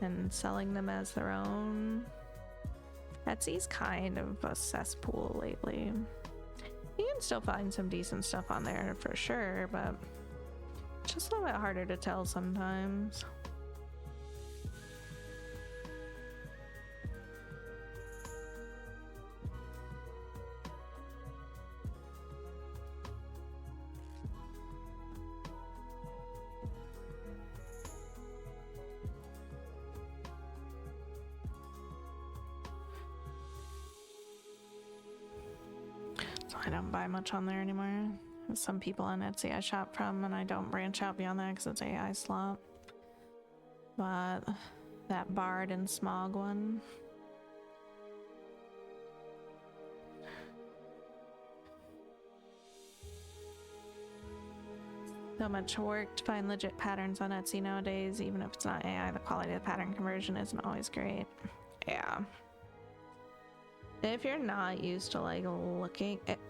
and selling them as their own. Etsy's kind of a cesspool lately. You can still find some decent stuff on there for sure, but it's just a little bit harder to tell sometimes. So I don't buy much on there anymore. There's some people on Etsy I shop from, and I don't branch out beyond that because it's AI slop. But that Bard and Smog one. So much work to find legit patterns on Etsy nowadays. Even if it's not AI, the quality of the pattern conversion isn't always great. Yeah. If you're not used to like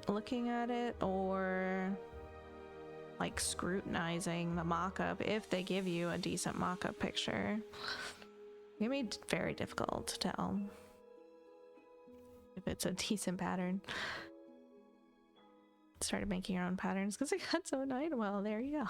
looking at it or like scrutinizing the mock-up, if they give you a decent mock-up picture, it can be very difficult to tell if it's a decent pattern. Started making your own patterns because it got so annoyed. Well, there you go.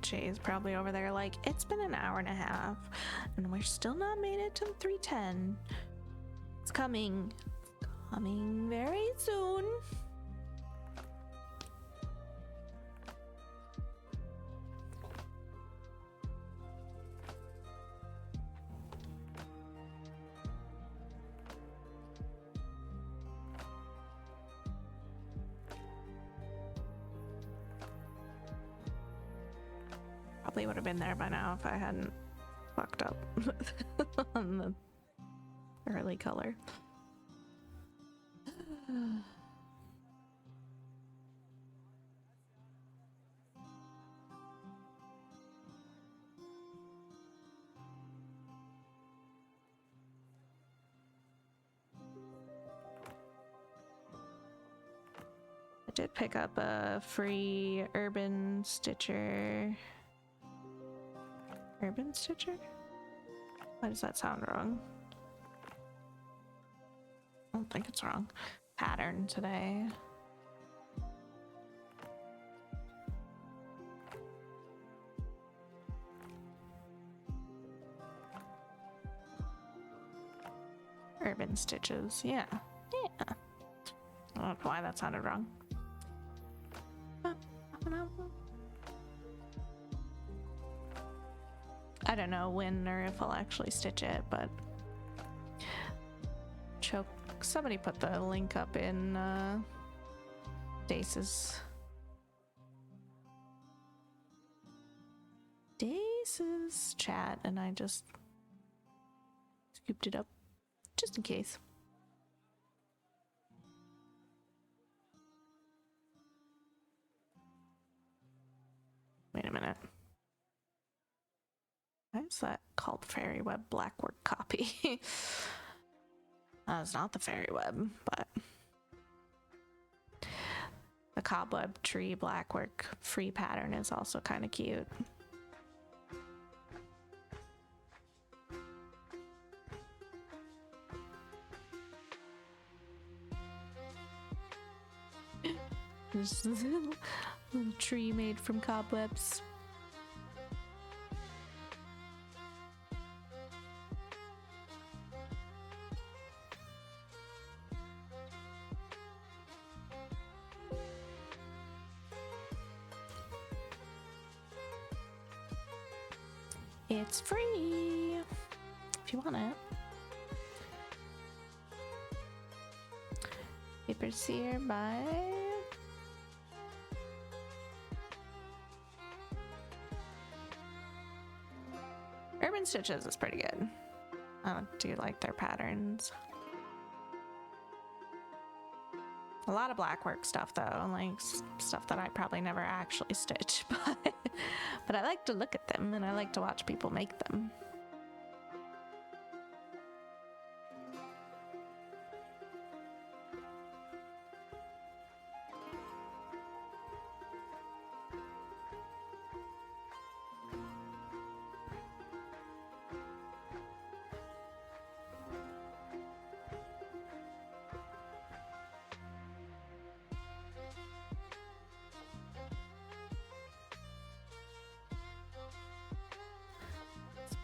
Jay's probably over there like, it's been an hour and a half and we're still not made it to 310. It's coming. Coming very soon. Probably would have been there by now if I hadn't fucked up on the early color. I did pick up a free Urban Stitcher. Urban Stitcher? Why does that sound wrong? I don't think it's wrong. Pattern today. Urban Stitches, yeah. Yeah. I don't know why that sounded wrong. I don't know when or if I'll actually stitch it, but somebody put the link up in Dace's chat, and I just scooped it up just in case. Wait a minute. is that called Fairy Web Blackwork copy? It's not the Fairy Web, but the Cobweb Tree Blackwork free pattern is also kind of cute. This is a little tree made from cobwebs. It's free if you want it. Paper Seer by Urban Stitches is pretty good. I do like their patterns. A lot of blackwork stuff though, like stuff that I probably never actually stitch, but I like to look at them and I like to watch people make them.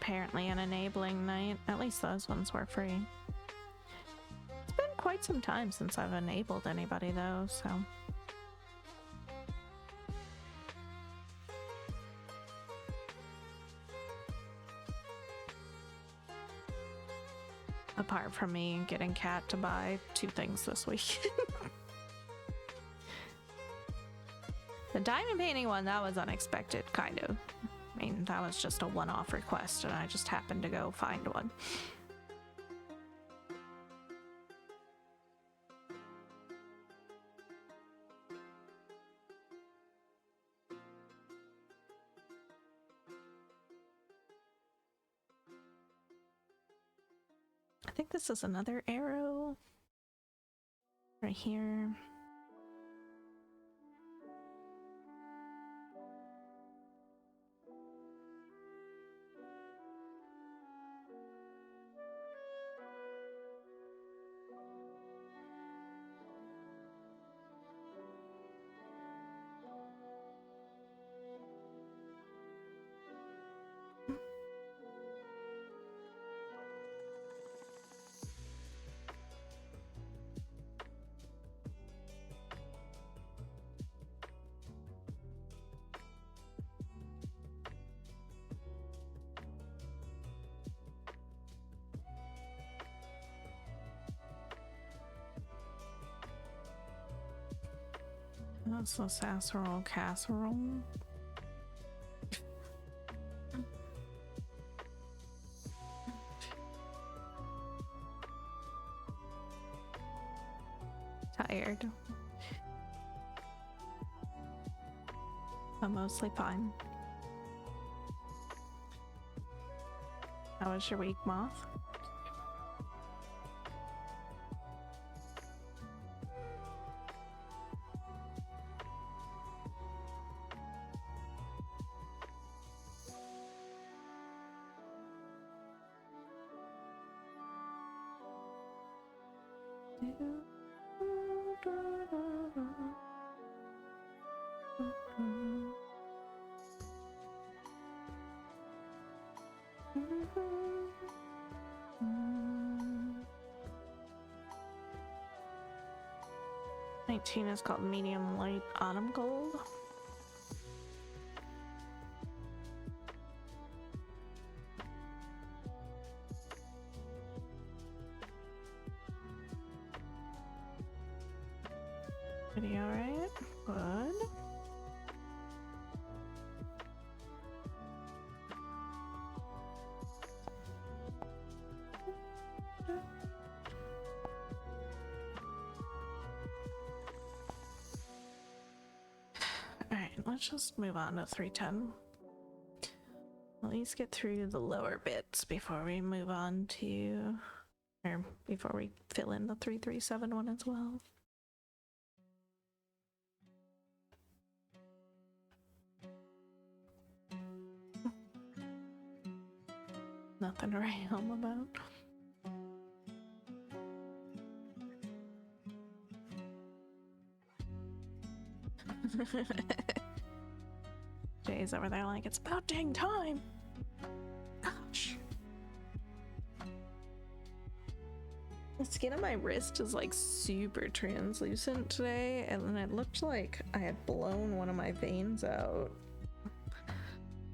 Apparently an enabling night. At least those ones were free. It's been quite some time since I've enabled anybody though, so. Apart from me getting Kat to buy 2 things this week. The diamond painting one, that was unexpected, kind of. I mean, that was just a one-off request, and I just happened to go find one. I think this is another arrow. Right here. That's a Sasserole casserole. Tired. But mostly fine. How was your week, Moth? Is called Medium Light Autumn Gold. Video, right? Good. Let's just move on to 310. at least get through the lower bits before we move on to, or before we fill in the 337 one as well. Nothing to write home about. Jay's over there like, it's about dang time. Gosh. The skin on my wrist is like super translucent today, and then it looked like I had blown one of my veins out.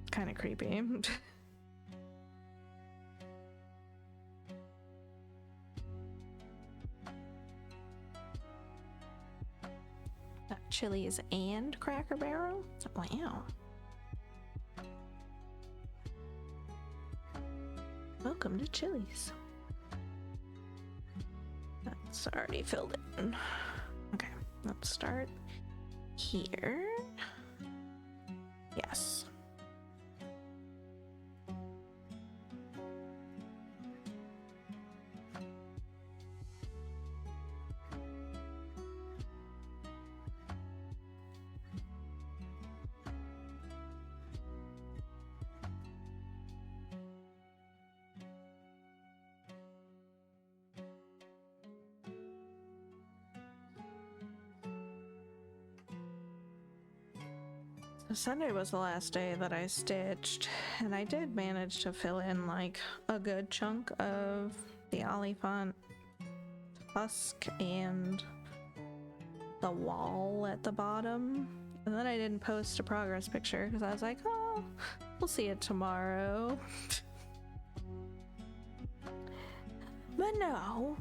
Kind of creepy. Got Chili's and Cracker Barrel? Wow. Welcome to Chili's. That's already filled in. Okay, let's start here. Yes. Sunday was the last day that I stitched, and I did manage to fill in like a good chunk of the Oliphant tusk and the wall at the bottom. And then I didn't post a progress picture because I was like, oh, we'll see it tomorrow. But no,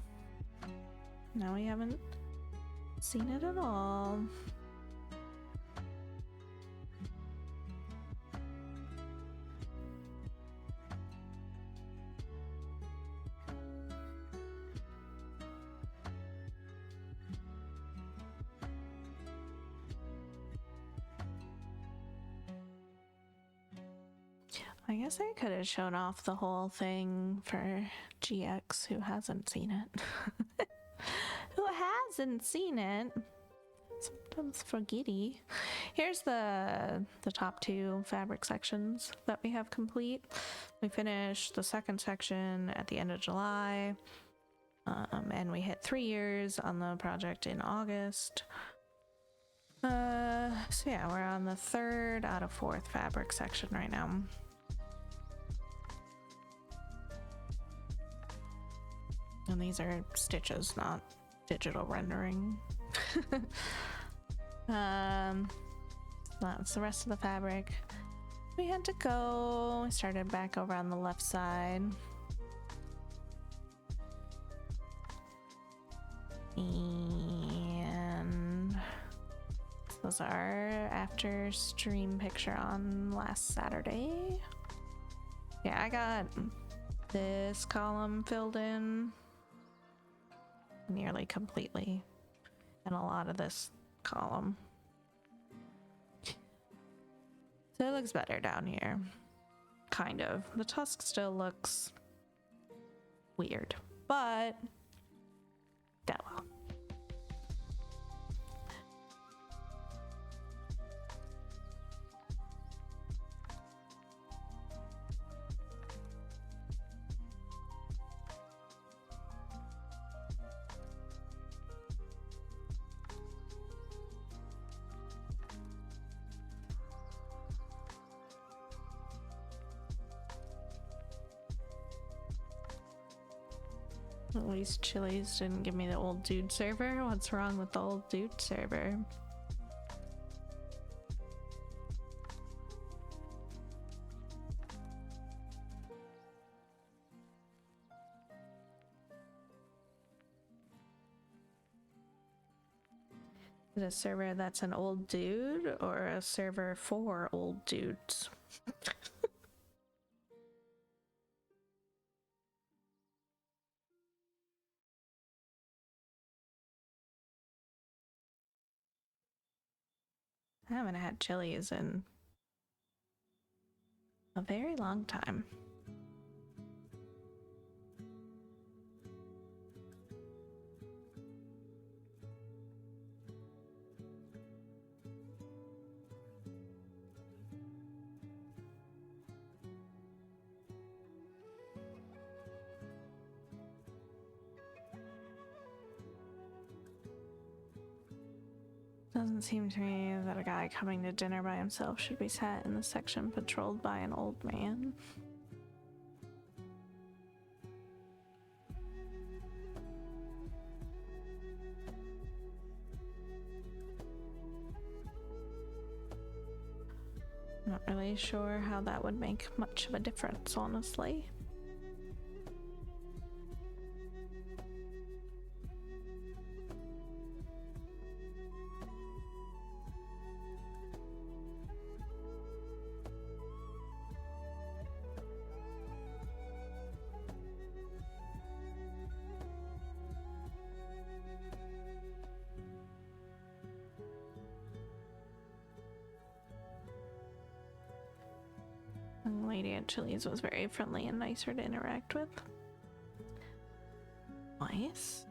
now we haven't seen it at all. I guess I could have shown off the whole thing for GX who hasn't seen it. Who hasn't seen it? Sometimes forgetty. Here's the top two fabric sections that we have complete. We finished the second section at the end of July, and we hit 3 years on the project in August. So yeah, we're on the third out of fourth fabric section right now. And these are stitches, not digital rendering. That's the rest of the fabric. We had to go. We started back over on the left side. And this was our after stream picture on last Saturday. Yeah, I got this column filled in nearly completely, and a lot of this column. So it looks better down here. Kind of. The tusk still looks weird, but that well. At least Chili's didn't give me the old dude server. What's wrong with the old dude server? Is it a server that's an old dude or a server for old dudes? I haven't had Chili's in A very long time. Doesn't seem to me that a guy coming to dinner by himself should be sat in the section patrolled by an old man. Not really sure how that would make much of a difference, honestly. And Lady Achilles was very friendly and nicer to interact with. Nice.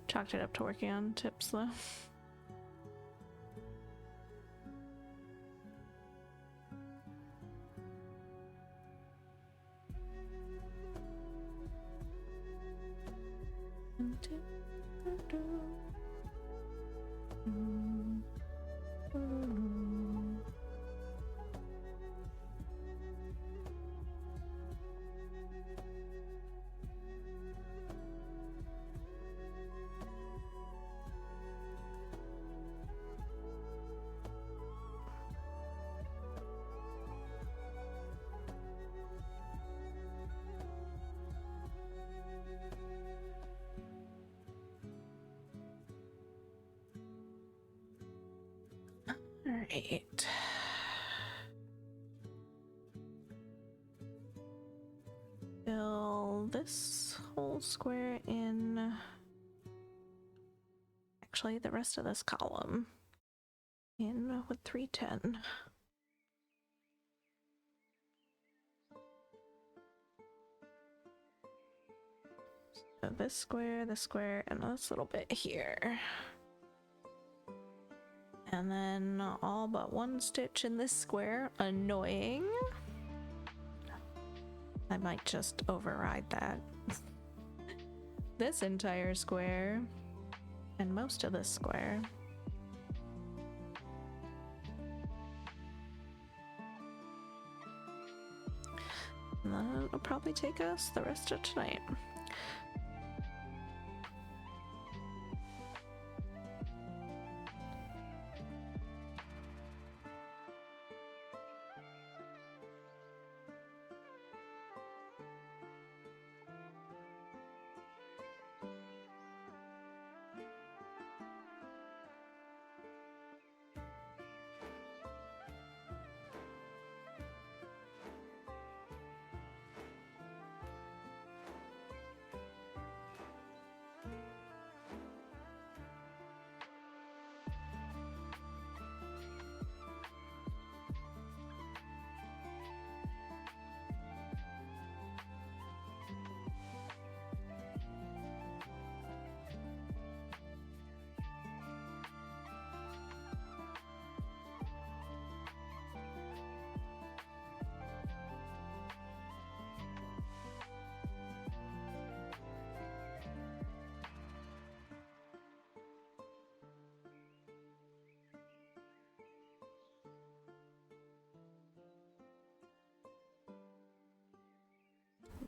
Chalked it up to working on tips though. Alright. Fill this whole square in. Actually, the rest of this column in with 310. So this square, and this little bit here. And then all but one stitch in this square. Annoying. I might just override that. This entire square and most of this square. And then it'll probably take us the rest of tonight.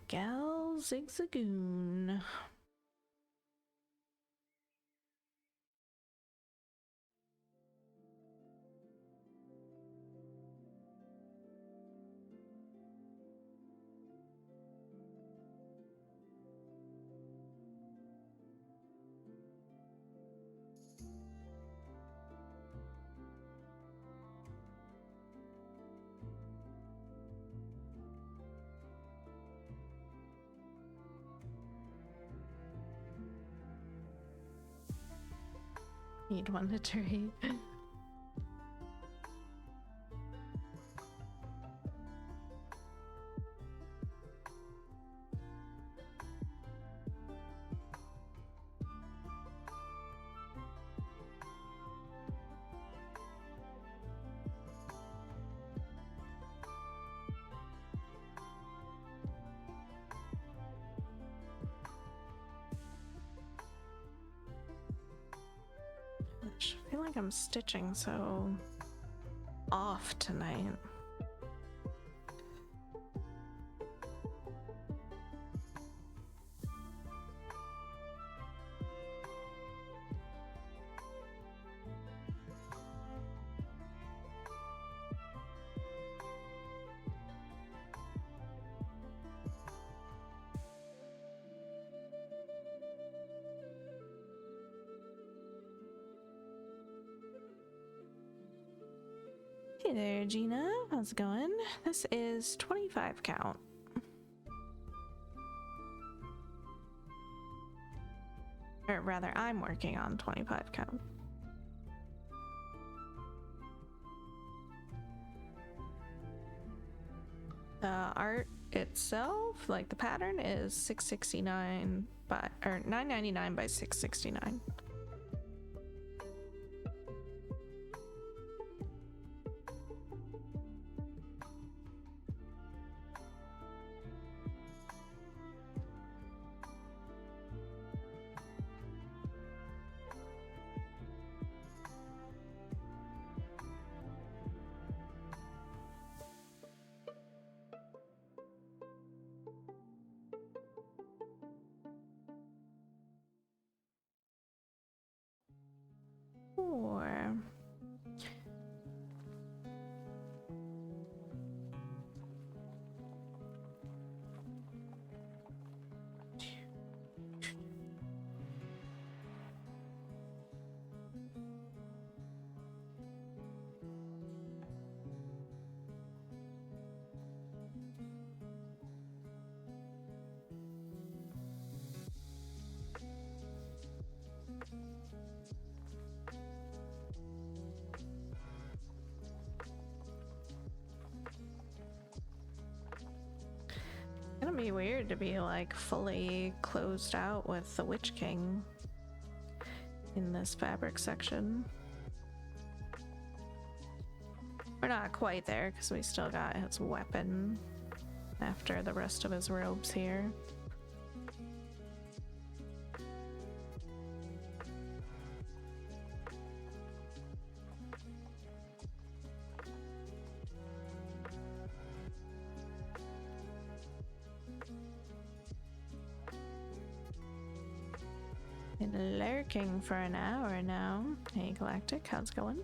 Gal Zigzagoon. Need one to trade. I feel like I'm stitching so off tonight. Hey there, Gina. How's it going? This is 25 count. Or rather, I'm working on 25 count. The art itself, like the pattern, is 669 by or 999 by 669. Or gonna be weird to be like fully closed out with the Witch King in this fabric section. We're not quite there because we still got his weapon after the rest of his robes here. Been lurking for an hour now. Hey Galactic, how's it going?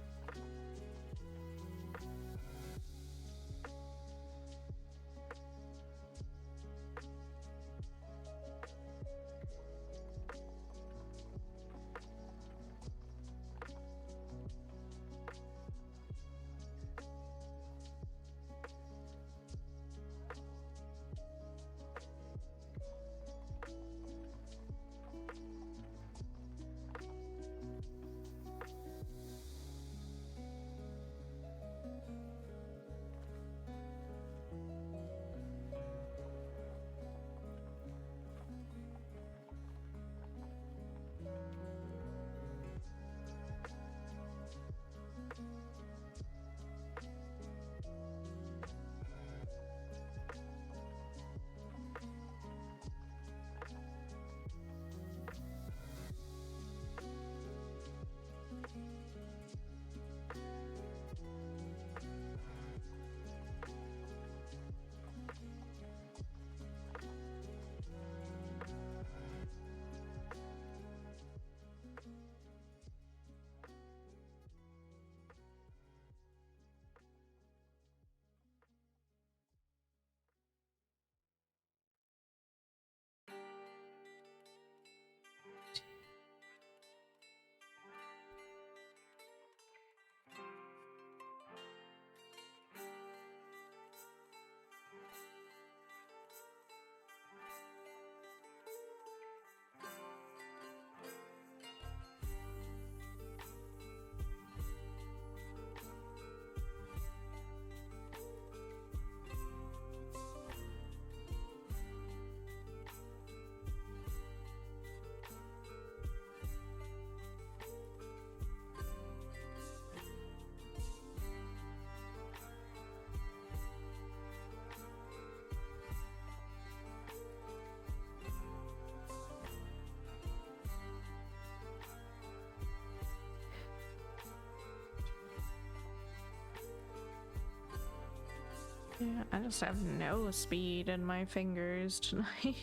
Yeah, I just have no speed in my fingers tonight.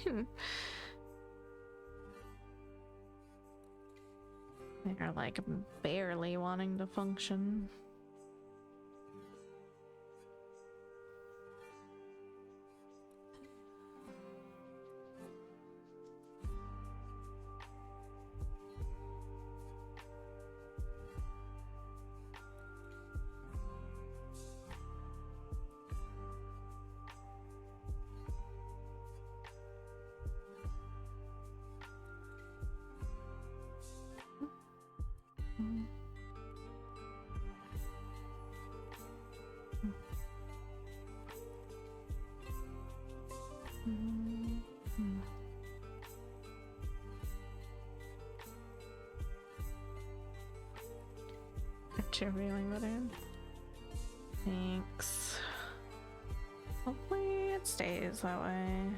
They're like barely wanting to function. You're feeling better. Thanks. Hopefully it stays that way.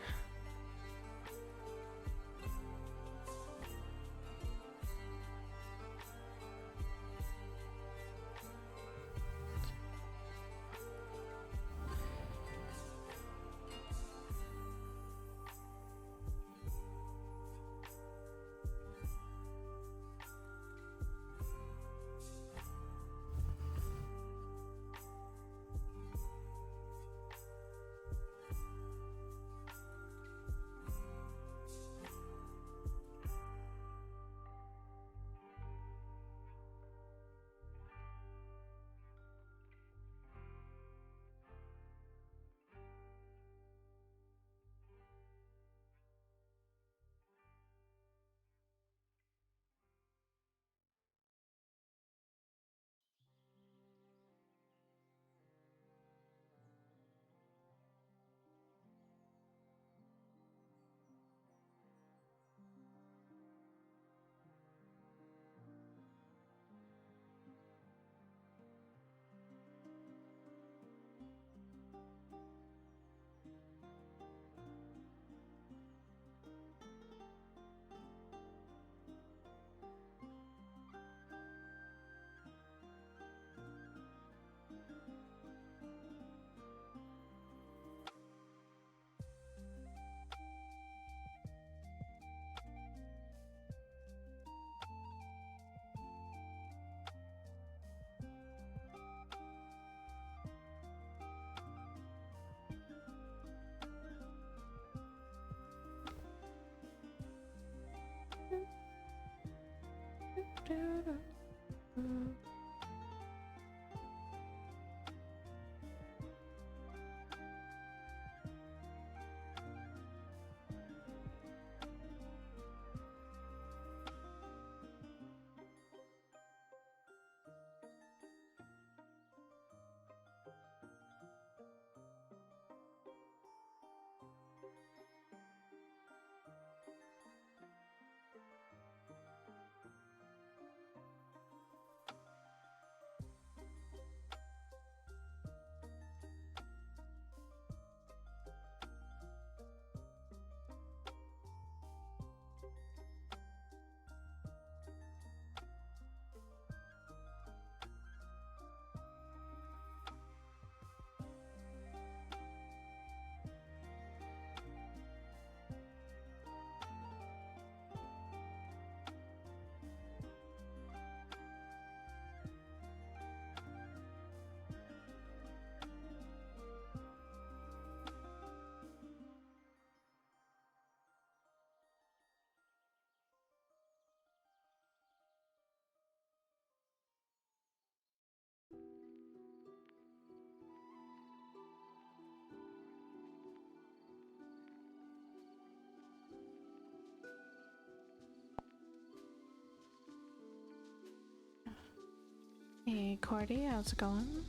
Hey Cordy, how's it going?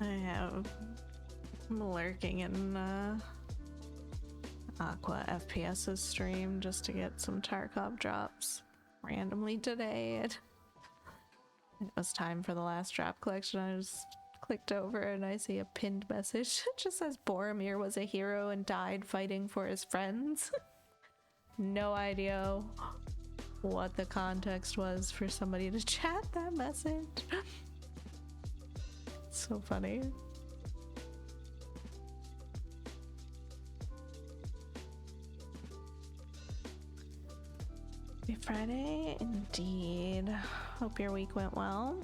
I have lurking in Aqua FPS's stream just to get some Tarkov drops. randomly today. It was time for the last drop collection. I just clicked over and I see a pinned message. It just says Boromir was a hero and died fighting for his friends. No idea what the context was for somebody to chat that message. So funny. Happy Friday, indeed. Hope your week went well.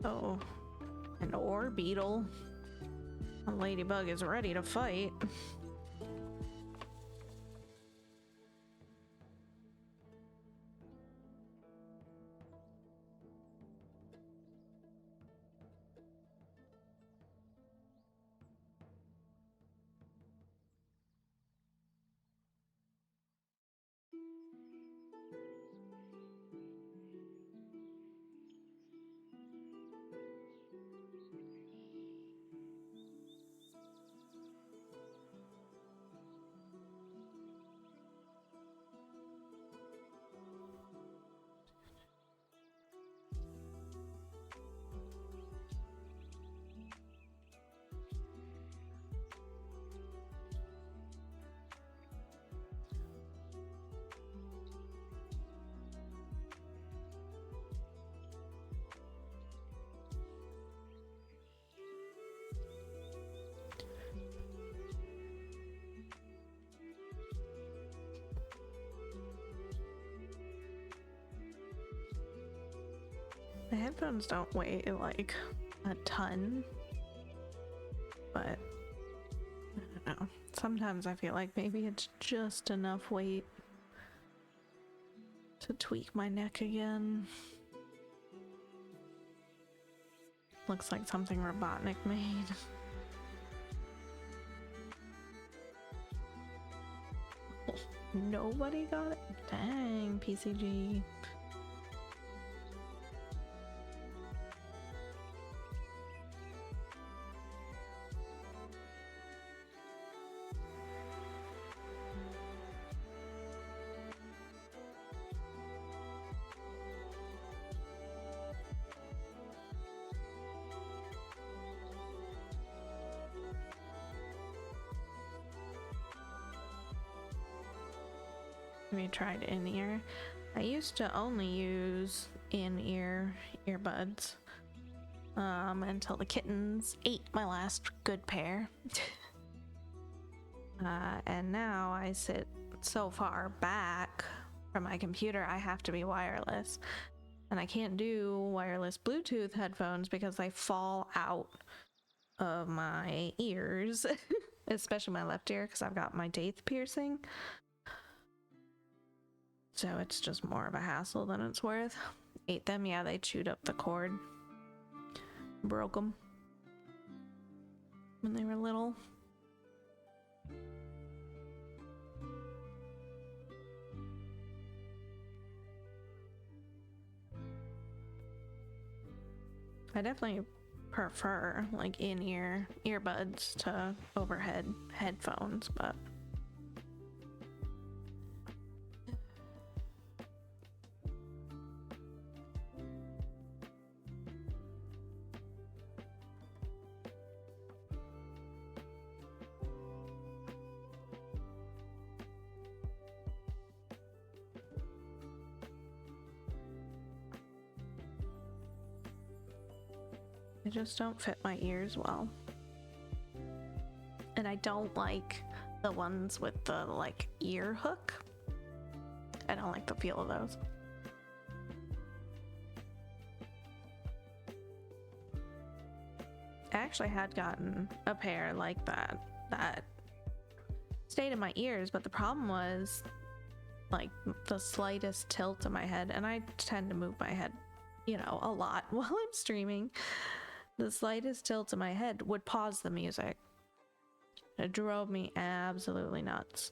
Oh, an ore beetle. A ladybug is ready to fight. The headphones don't weigh like a ton, but I don't know. Sometimes I feel like maybe it's just enough weight to tweak my neck again. Looks like something Robotnik made. Nobody got it? Dang, PCG. Have you tried in-ear? I used to only use in-ear earbuds until the kittens ate my last good pair. And now I sit so far back from my computer I have to be wireless, and I can't do wireless Bluetooth headphones because they fall out of my ears, especially my left ear because I've got my teeth piercing. So it's just more of a hassle than it's worth. Ate them, yeah, they chewed up the cord. Broke them when they were little. I definitely prefer like in-ear earbuds to overhead headphones, but they just don't fit my ears well. And I don't like the ones with the like ear hook. I don't like the feel of those. I actually had gotten a pair like that stayed in my ears, but the problem was like the slightest tilt of my head, and I tend to move my head, you know, a lot while I'm streaming. The slightest tilt of my head would pause the music. It drove me absolutely nuts.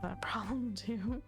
A problem too.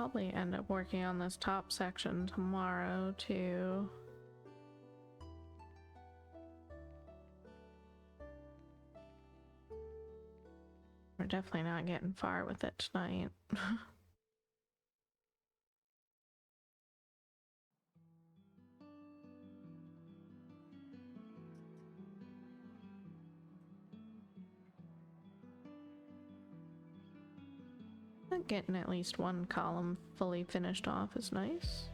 probably end up working on this top section tomorrow too. We're definitely not getting far with it tonight. Getting at least one column fully finished off is nice.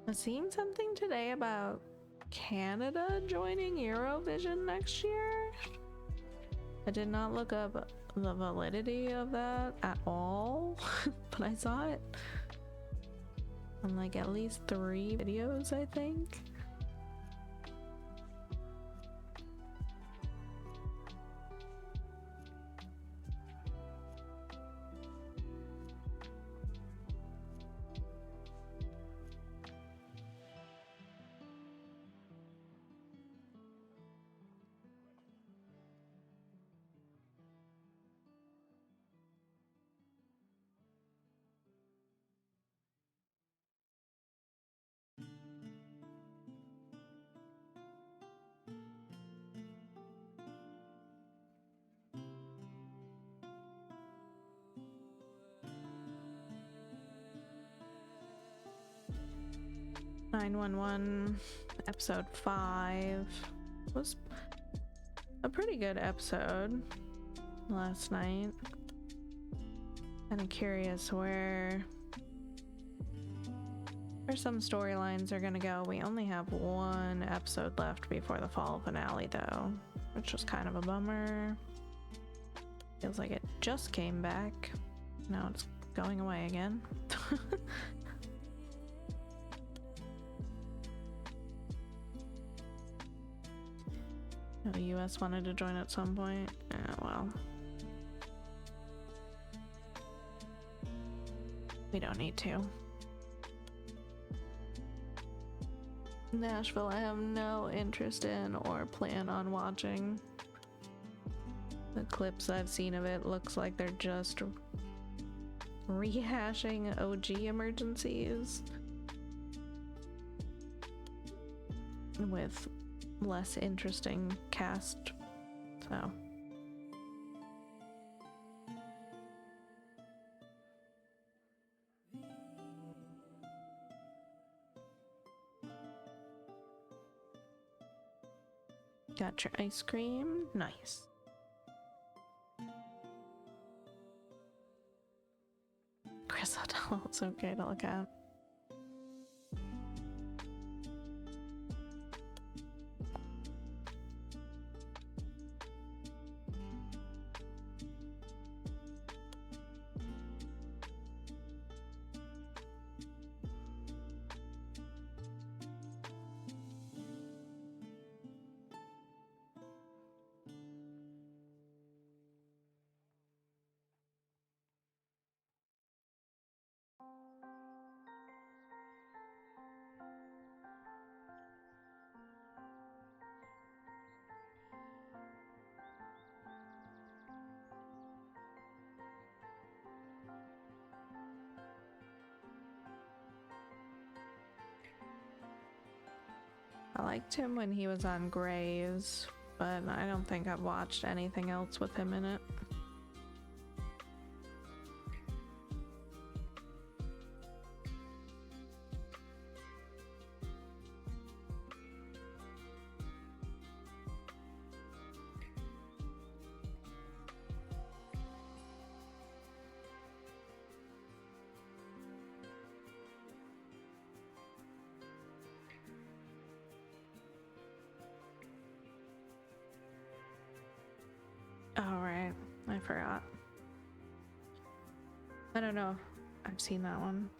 I've seen something today about Canada joining Eurovision next year. I did not look up the validity of that at all, but I saw it on like at least 3 videos, I think. "911" episode 5 was a pretty good episode last night. Kind of curious where some storylines are gonna go. We only have 1 episode left before the fall finale though, which was kind of a bummer. Feels like it just came back. Now it's going away again. The US wanted to join at some point. Yeah, well. We don't need to. Nashville, I have no interest in or plan on watching. The clips I've seen of it looks like they're just rehashing OG emergencies with less interesting cast, so. Got your ice cream? Nice. Chris O'Donnell, it's okay to look at. I liked him when he was on Grays, but I don't think I've watched anything else with him in it. Oh, right. I forgot. I don't know. I've seen that one.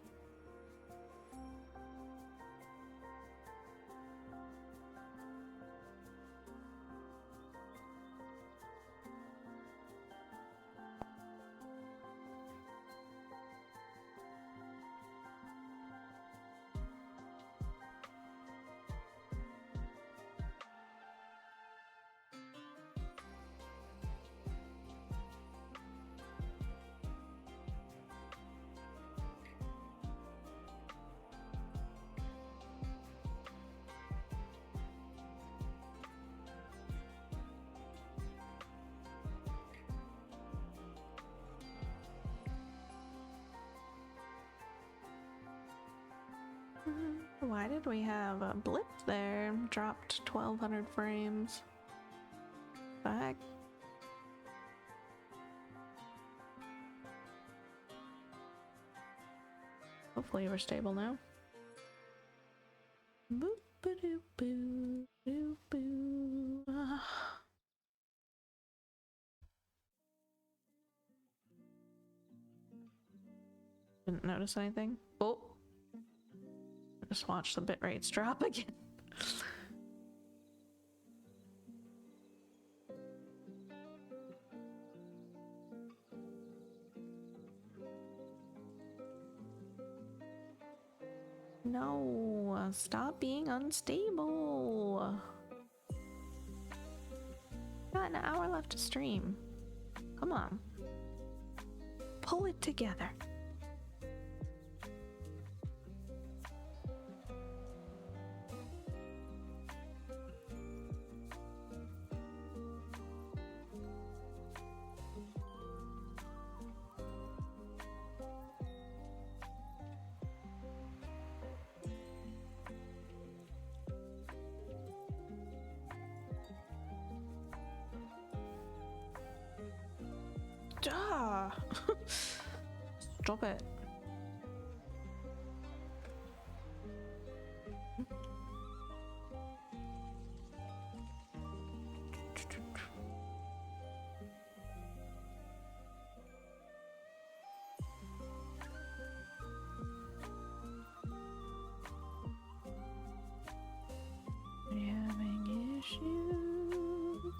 Why did we have a blip there? Dropped 1200 frames. Back. Hopefully we're stable now. Boop ba doo boo doo boo. Didn't notice anything. Oh. Just watch the bit rates drop again. No, stop being unstable. Got an hour left to stream. Come on. Pull it together. Ah. Stop it. We're having issues.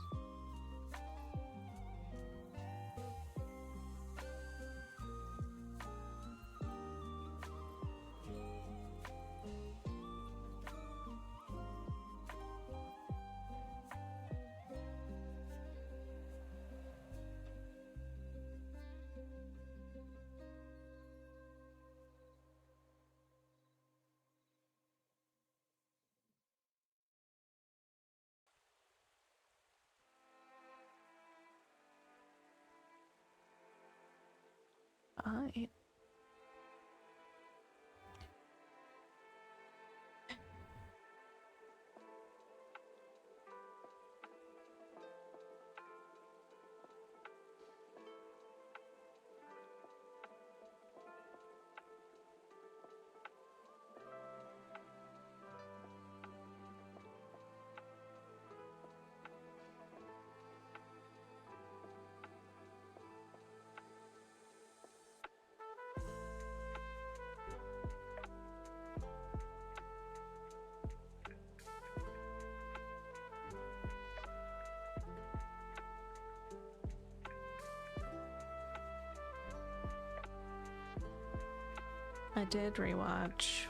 I did rewatch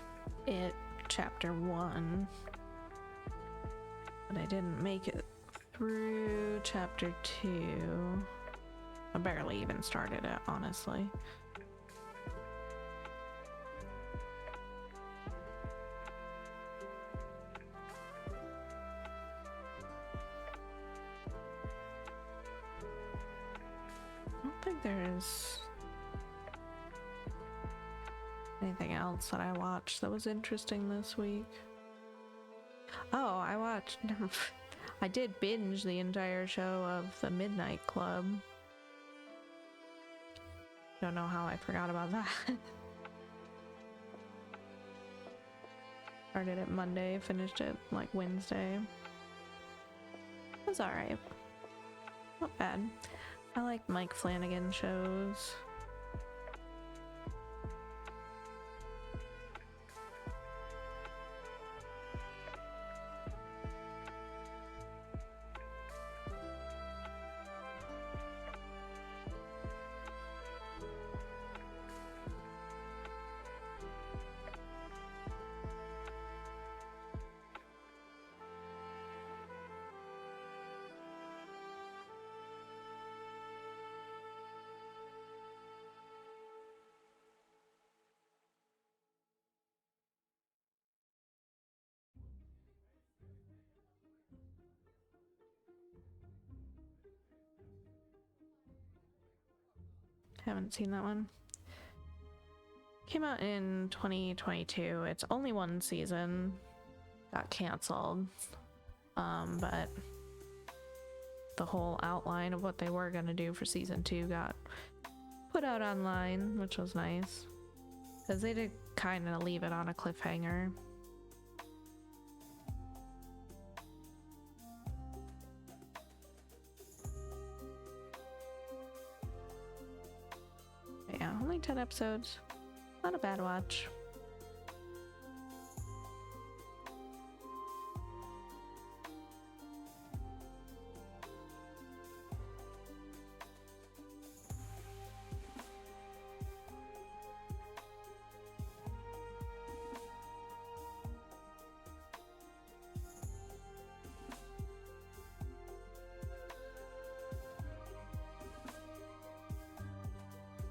it chapter 1, but I didn't make it through chapter 2. I barely even started it, honestly. think there's anything else that I watched that was interesting this week. Oh, I watched. I did binge the entire show of The Midnight Club. Don't know how I forgot about that. Started it Monday, finished it like Wednesday. It was alright. Not bad. I like Mike Flanagan shows. Haven't seen that one. Came out in 2022. It's only one season. Got canceled. But the whole outline of what they were gonna do for season 2 got put out online, which was nice. Because they did kind of leave it on a cliffhanger. But yeah, only 10 episodes. Not a bad watch.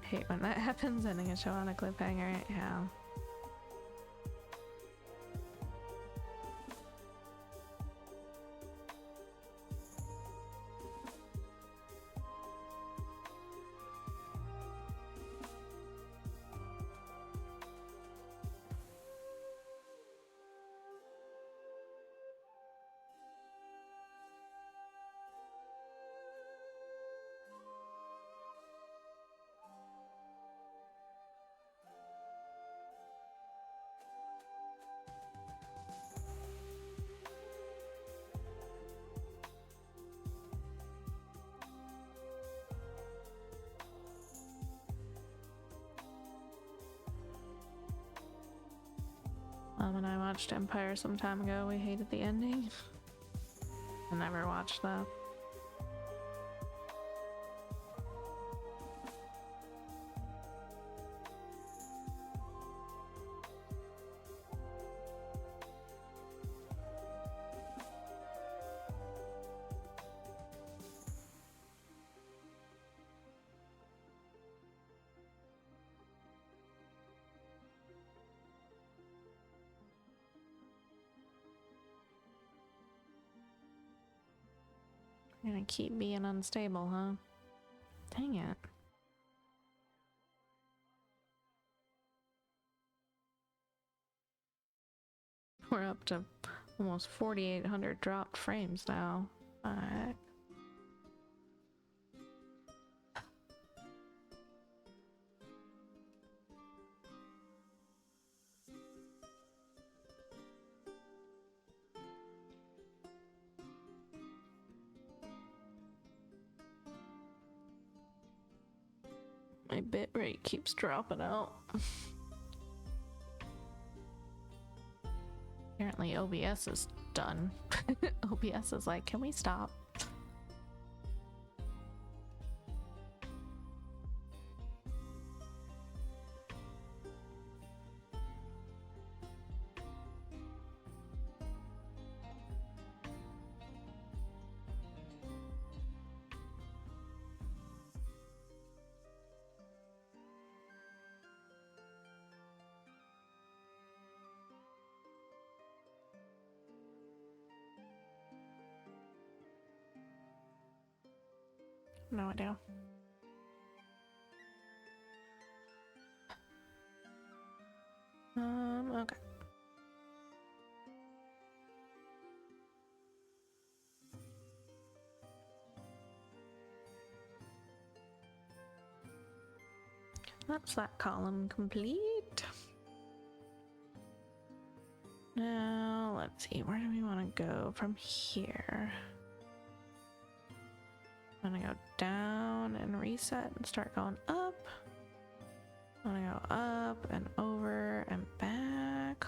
Hate when that happens, ending a show on a cliffhanger. Yeah. When I watched Empire some time ago, we hated the ending. I never watched that. Gonna keep being unstable, huh? Dang it. We're up to almost 4,800 dropped frames now. Alright. My bitrate keeps dropping out. Apparently OBS is done. OBS is like, can we stop? No idea. Okay. That's that column complete. Now, let's see, where do we want to go from here? I'm gonna go down and reset and start going up. I'm gonna go up and over and back.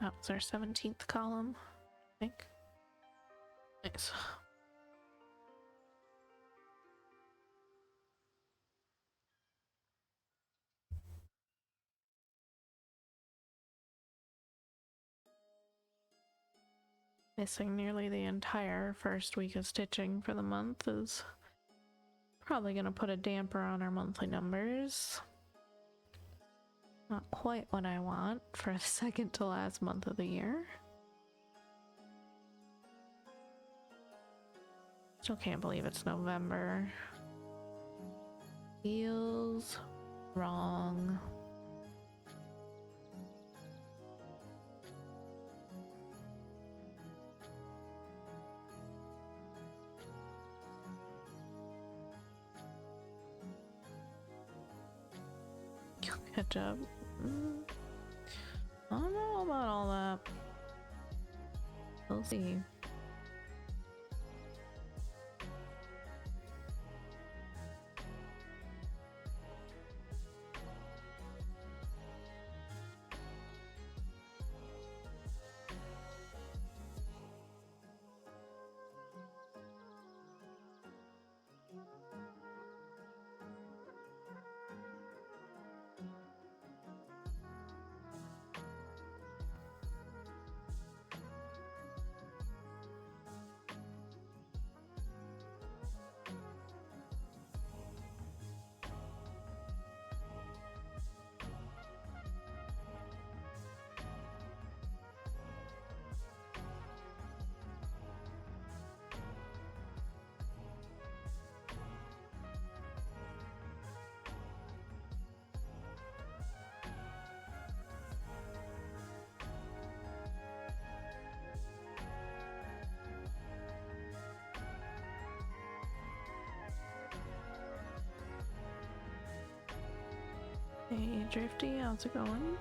That was our 17th column, I think. Nice. Missing nearly the entire first week of stitching for the month is probably going to put a damper on our monthly numbers. Not quite what I want for the second to last month of the year. Still can't believe it's November. Feels wrong. Catch up. I don't know about all that. We'll see. Hey, Drifty, how's it going?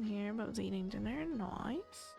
Here, but was eating dinner. Nice.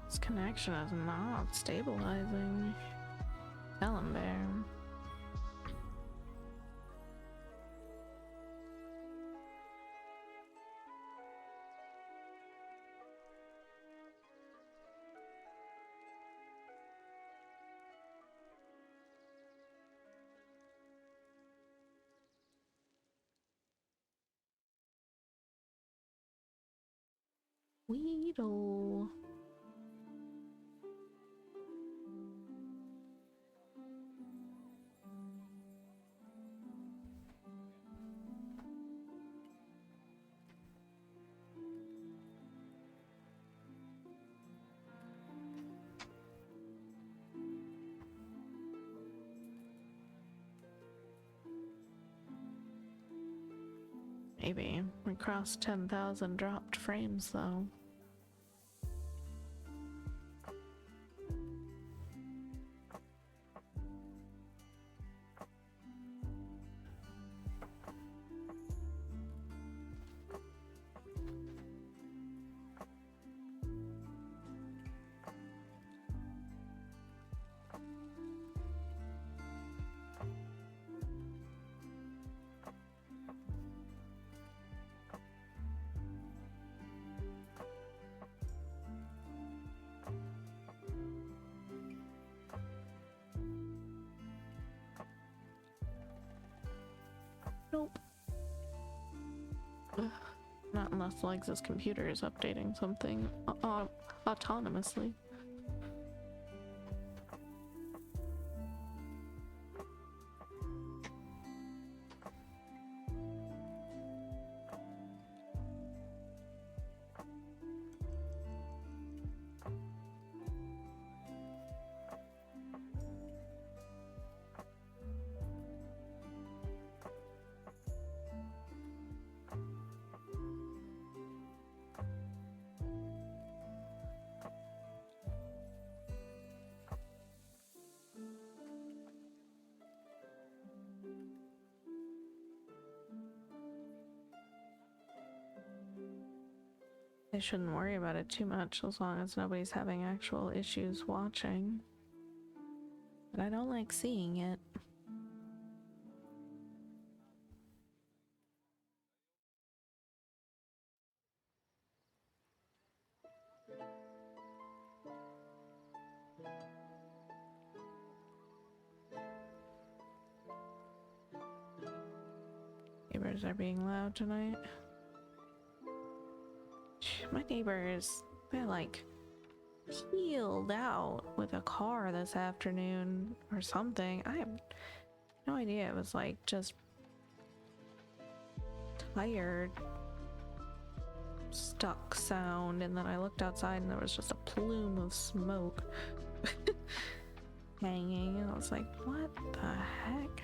This connection is not stabilizing. Ellen Bear. Weedle. Maybe. We crossed 10,000 dropped frames though. Nope. Ugh. Not unless Legs' computer is updating something autonomously. They shouldn't worry about it too much as long as nobody's having actual issues watching. But I don't like seeing it. Neighbors are being loud tonight. My neighbors, they're like peeled out with a car this afternoon or something. I have no idea. It was like just tired, stuck sound, and then I looked outside and there was just a plume of smoke hanging, and I was like, what the heck?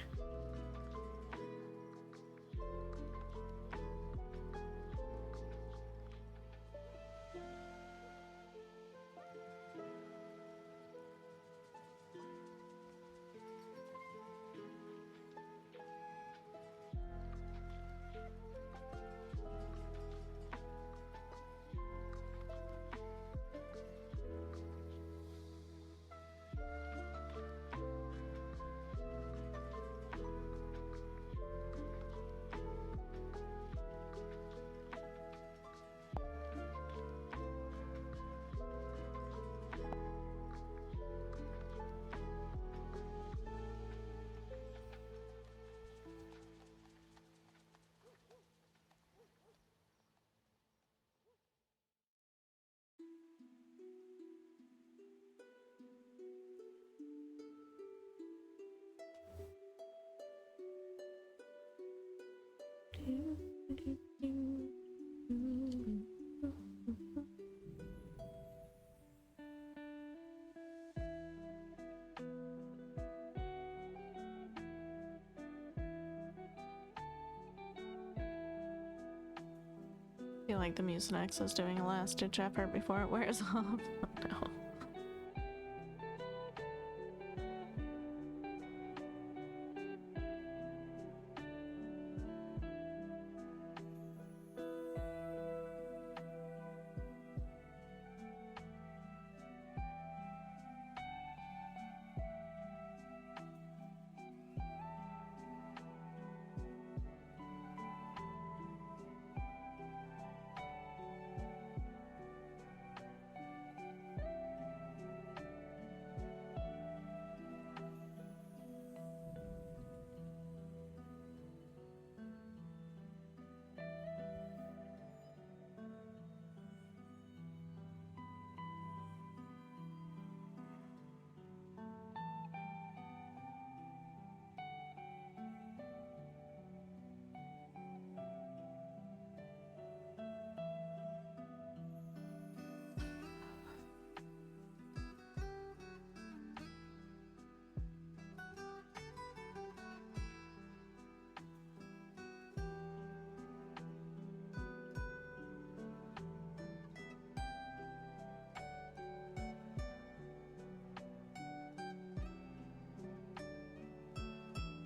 I feel like the Mucinex is doing a last ditch effort before it wears off. Oh, no.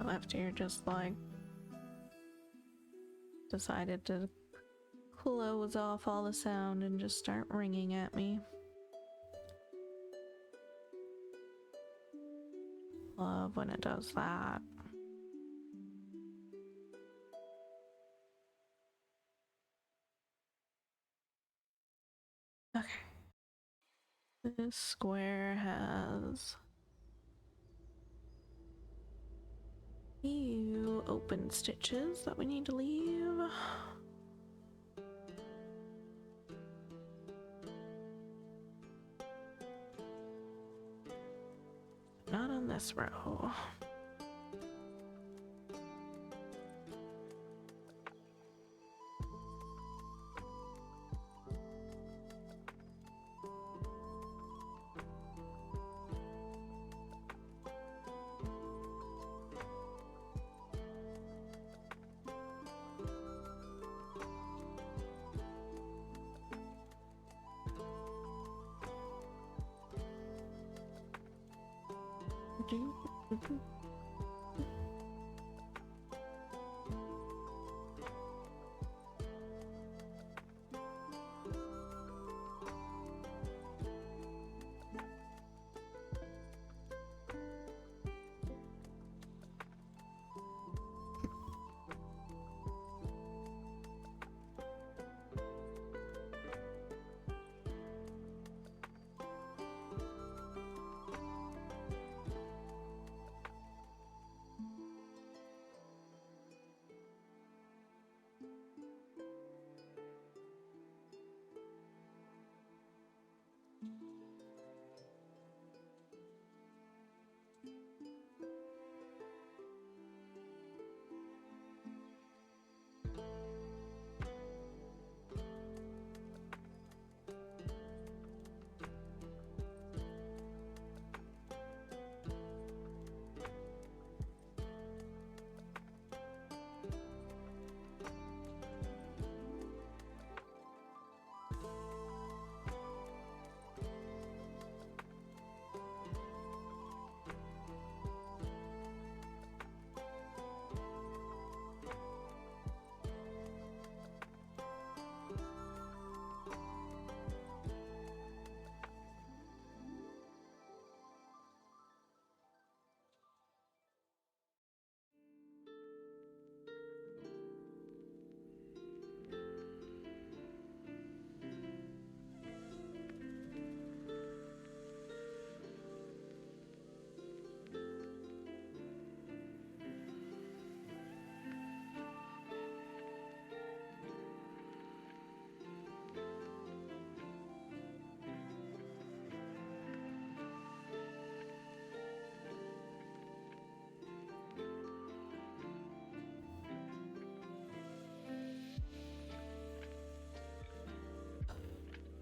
left ear just like decided to close off all the sound and just start ringing at me. Love when it does that. Okay. This square has few open stitches that we need to leave. Not on this row.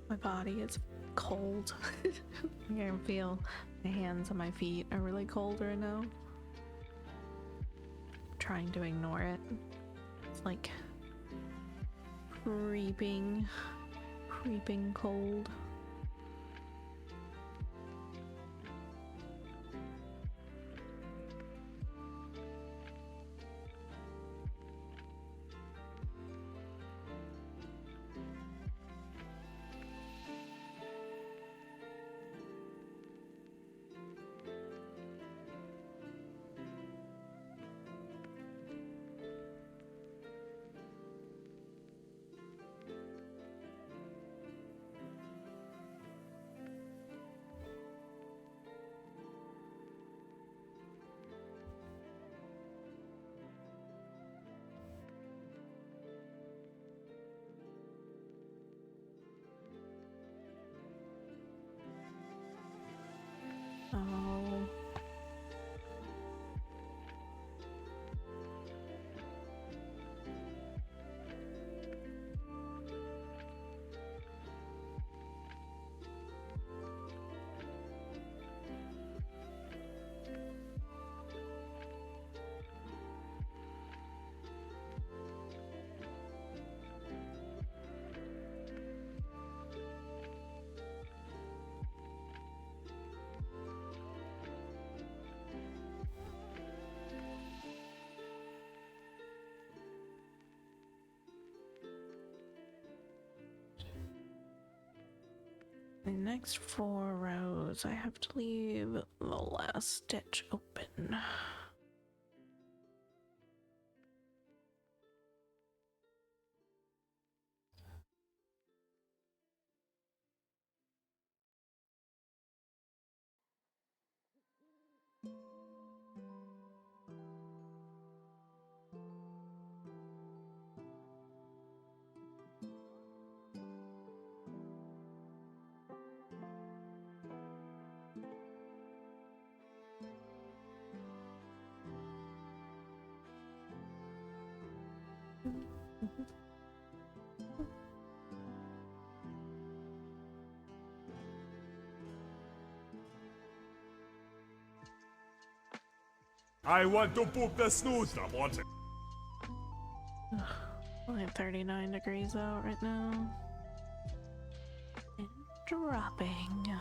My body is cold. I can feel my hands and my feet are really cold right now. I'm trying to ignore it. It's like creeping cold. The next 4 rows, I have to leave the last stitch open. I want to poop the snooze, stop wanting. Only at 39 degrees out right now. And dropping.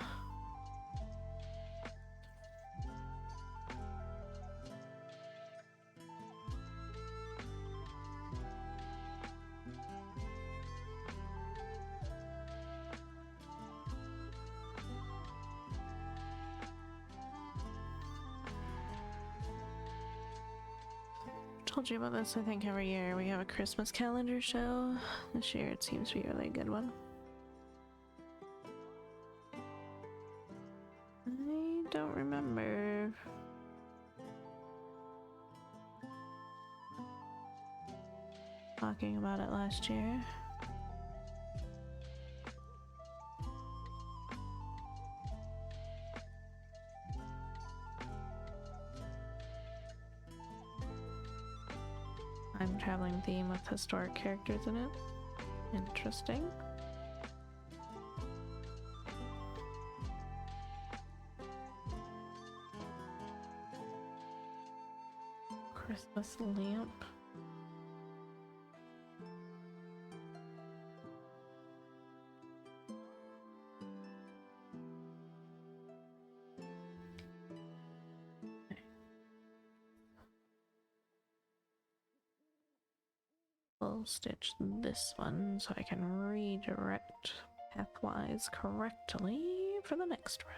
Told you about this, I think, every year. We have a Christmas calendar show. This year it seems to be a really good one. I don't remember. Talking about it last year. Time traveling theme with historic characters in it. Interesting. Christmas lamp. I'll stitch this one so I can redirect pathwise correctly for the next row.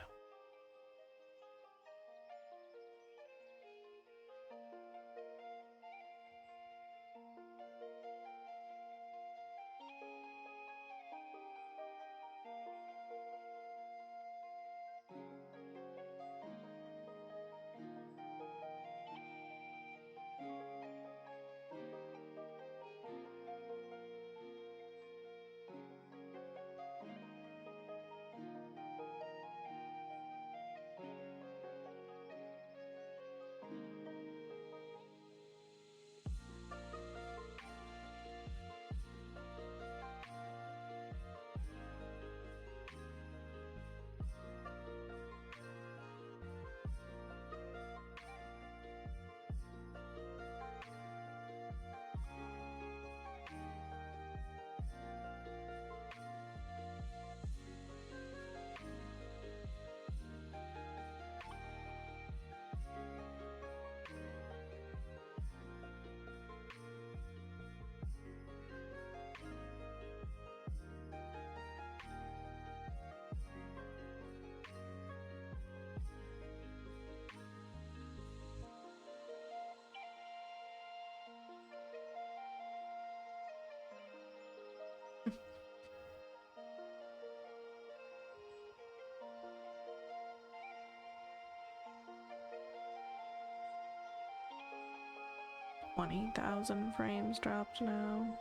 $20,000 frames dropped now.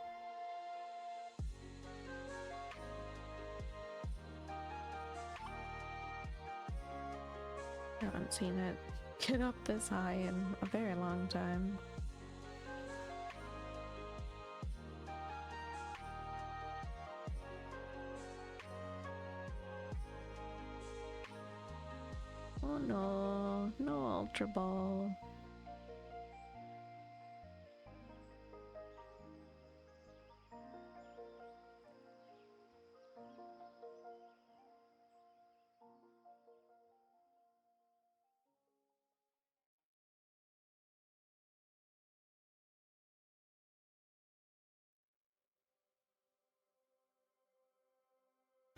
I haven't seen it get up this high in a very long time. Oh no, no Ultra Ball.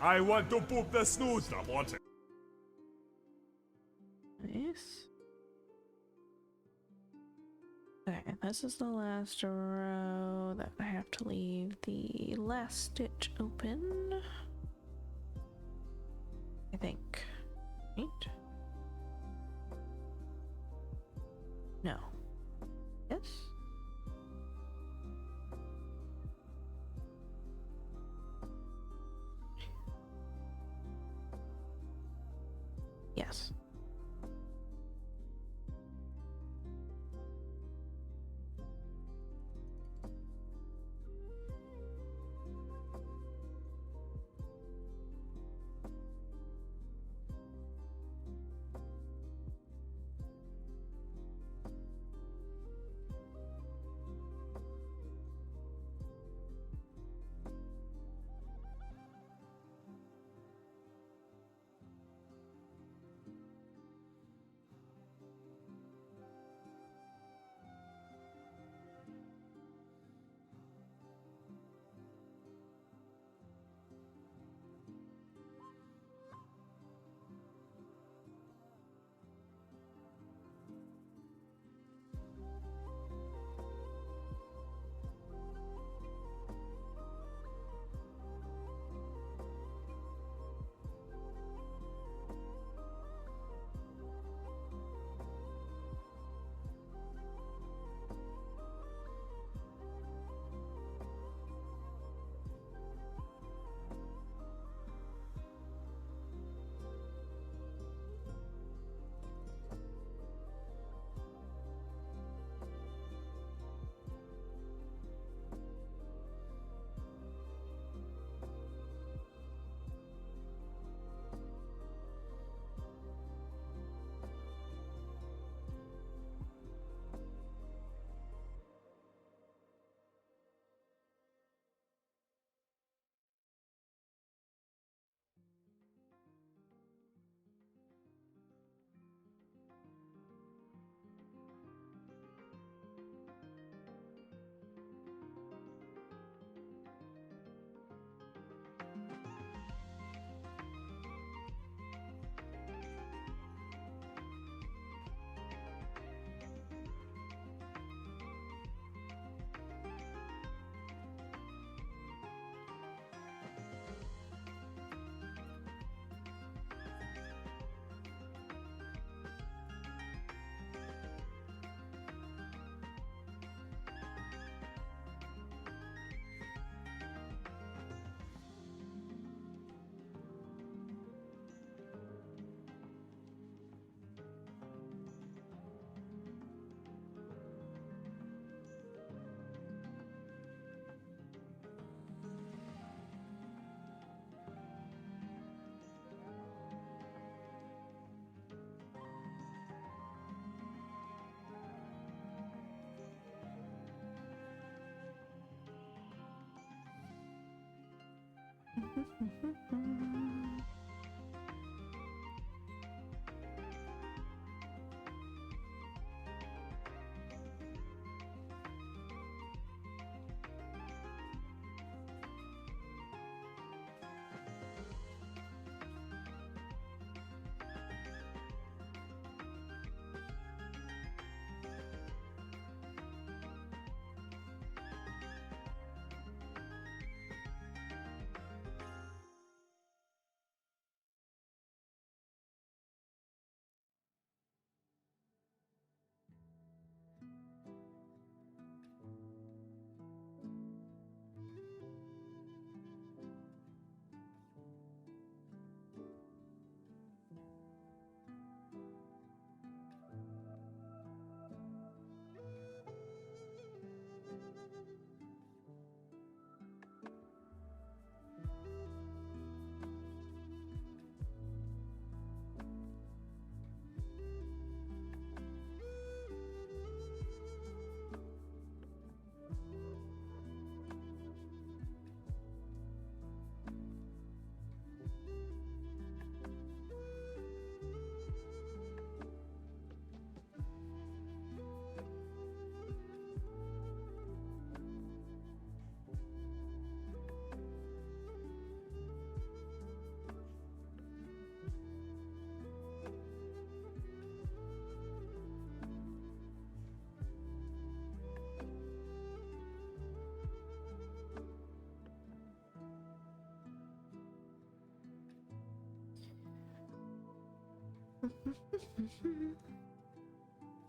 I want to poop the snoot. Stop wanting. Nice. Okay, this is the last row that I have to leave the last stitch open. I think. Right? No. Yes? Yes.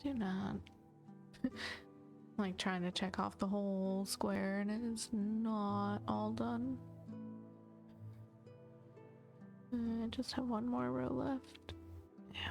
Do not. Like trying to check off the whole square and it is not all done. I just have one more row left. Yeah.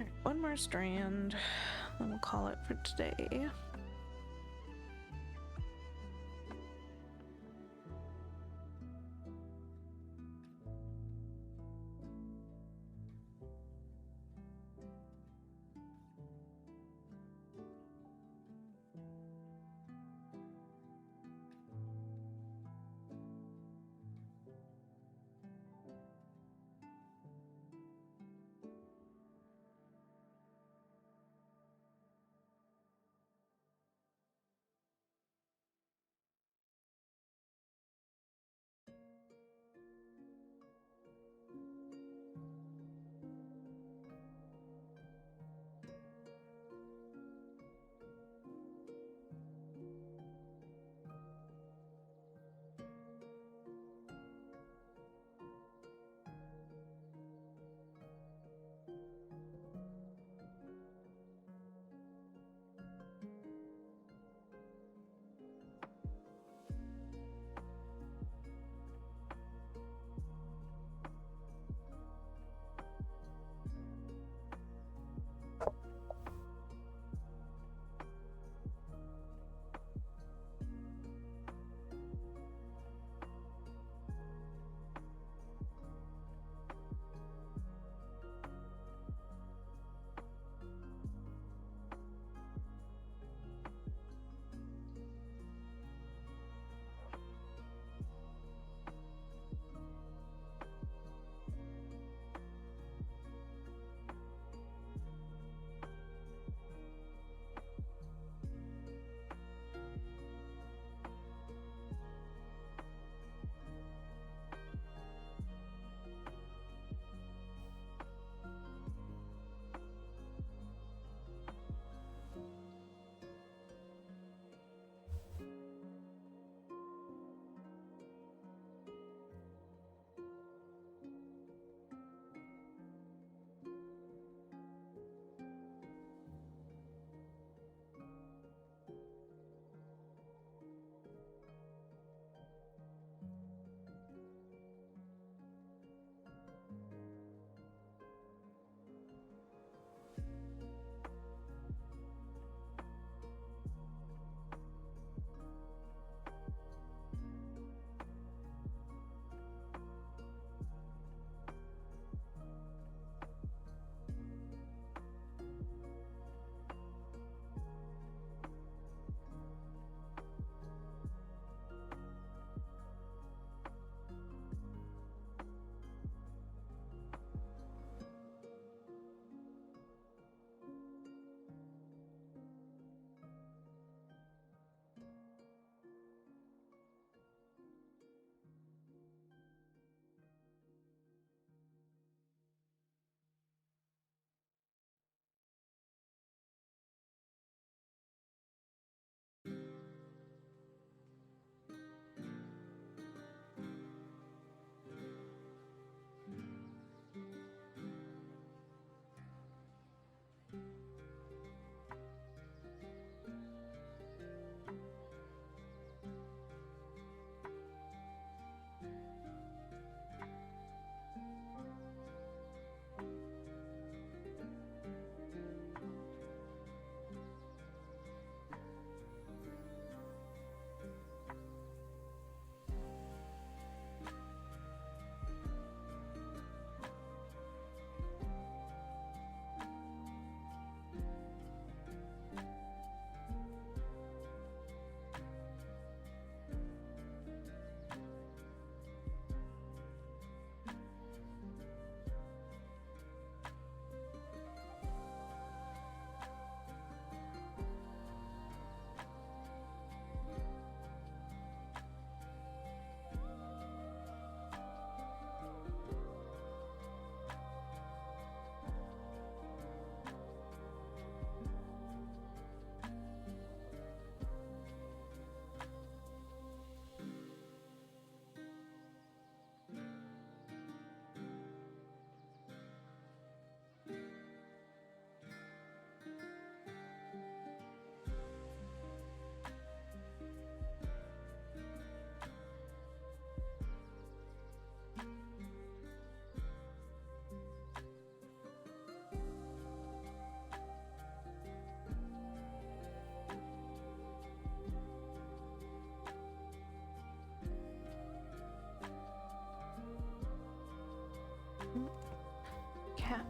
Alright, one more strand, then we'll call it for today.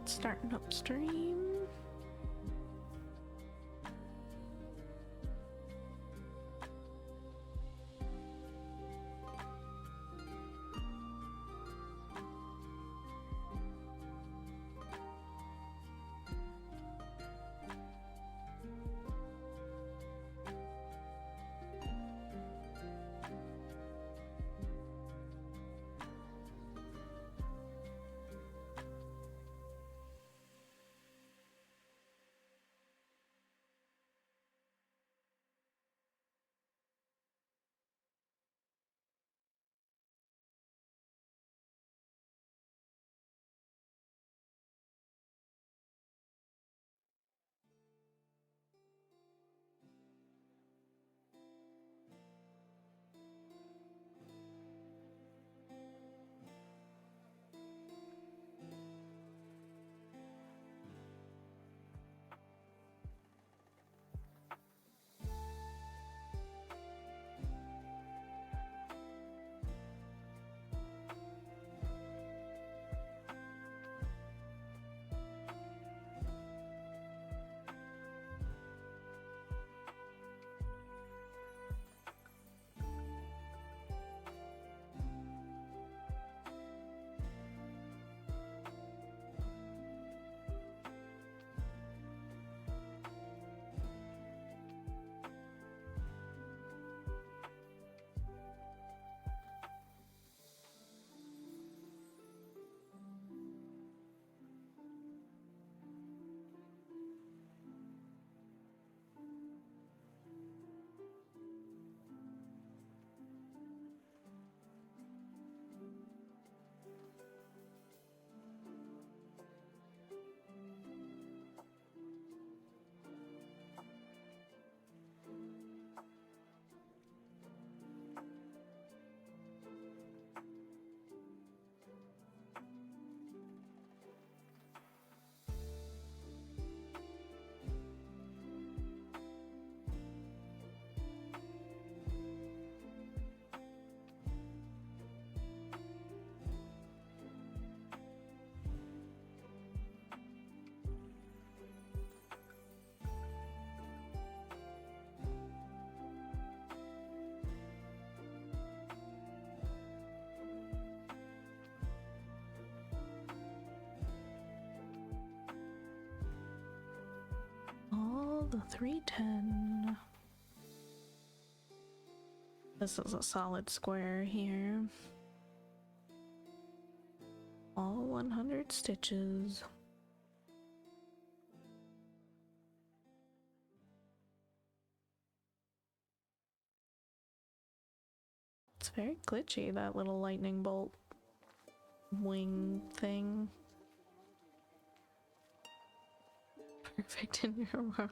Starting upstream. All the 310. This is a solid square here. All 100 stitches. It's very glitchy, that little lightning bolt wing thing. Perfect in your world.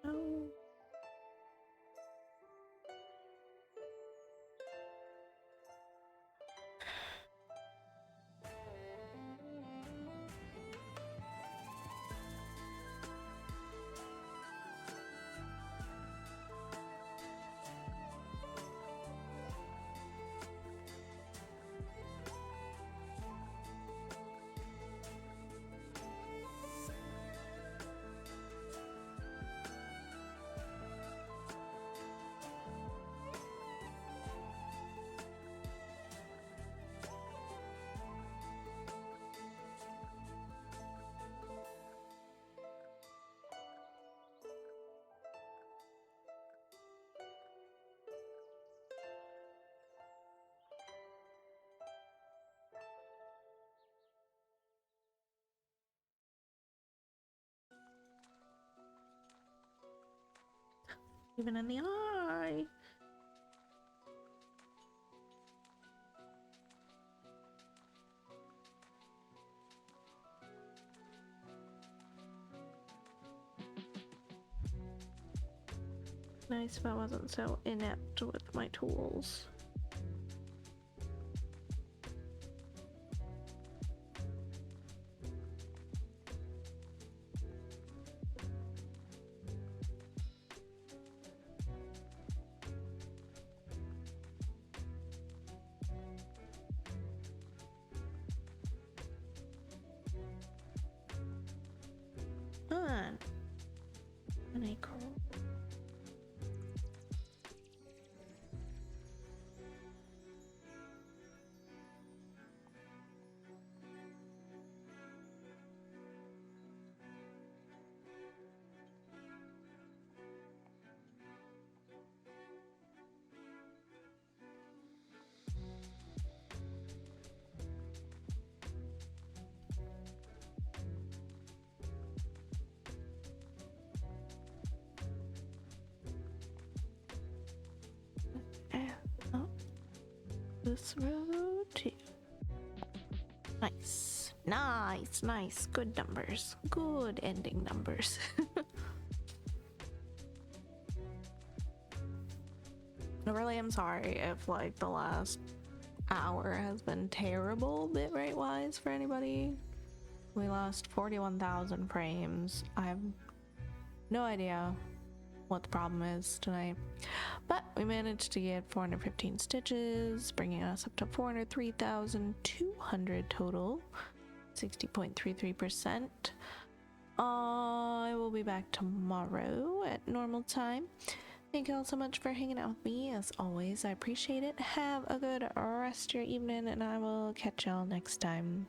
Oh. Even in the eye. Nice if I wasn't so inept with my tools. Come on. Honeycomb. Oh, this road too. Nice. Nice, nice. Good numbers. Good ending numbers. I really am sorry if like the last hour has been terrible bitrate wise for anybody. We lost 41,000 frames. I have no idea what the problem is tonight, but we managed to get 415 stitches, bringing us up to 403,200 total, 60.33%. I will be back tomorrow at normal time. Thank you all so much for hanging out with me. As always, I appreciate it. Have a good rest of your evening, and I will catch y'all next time.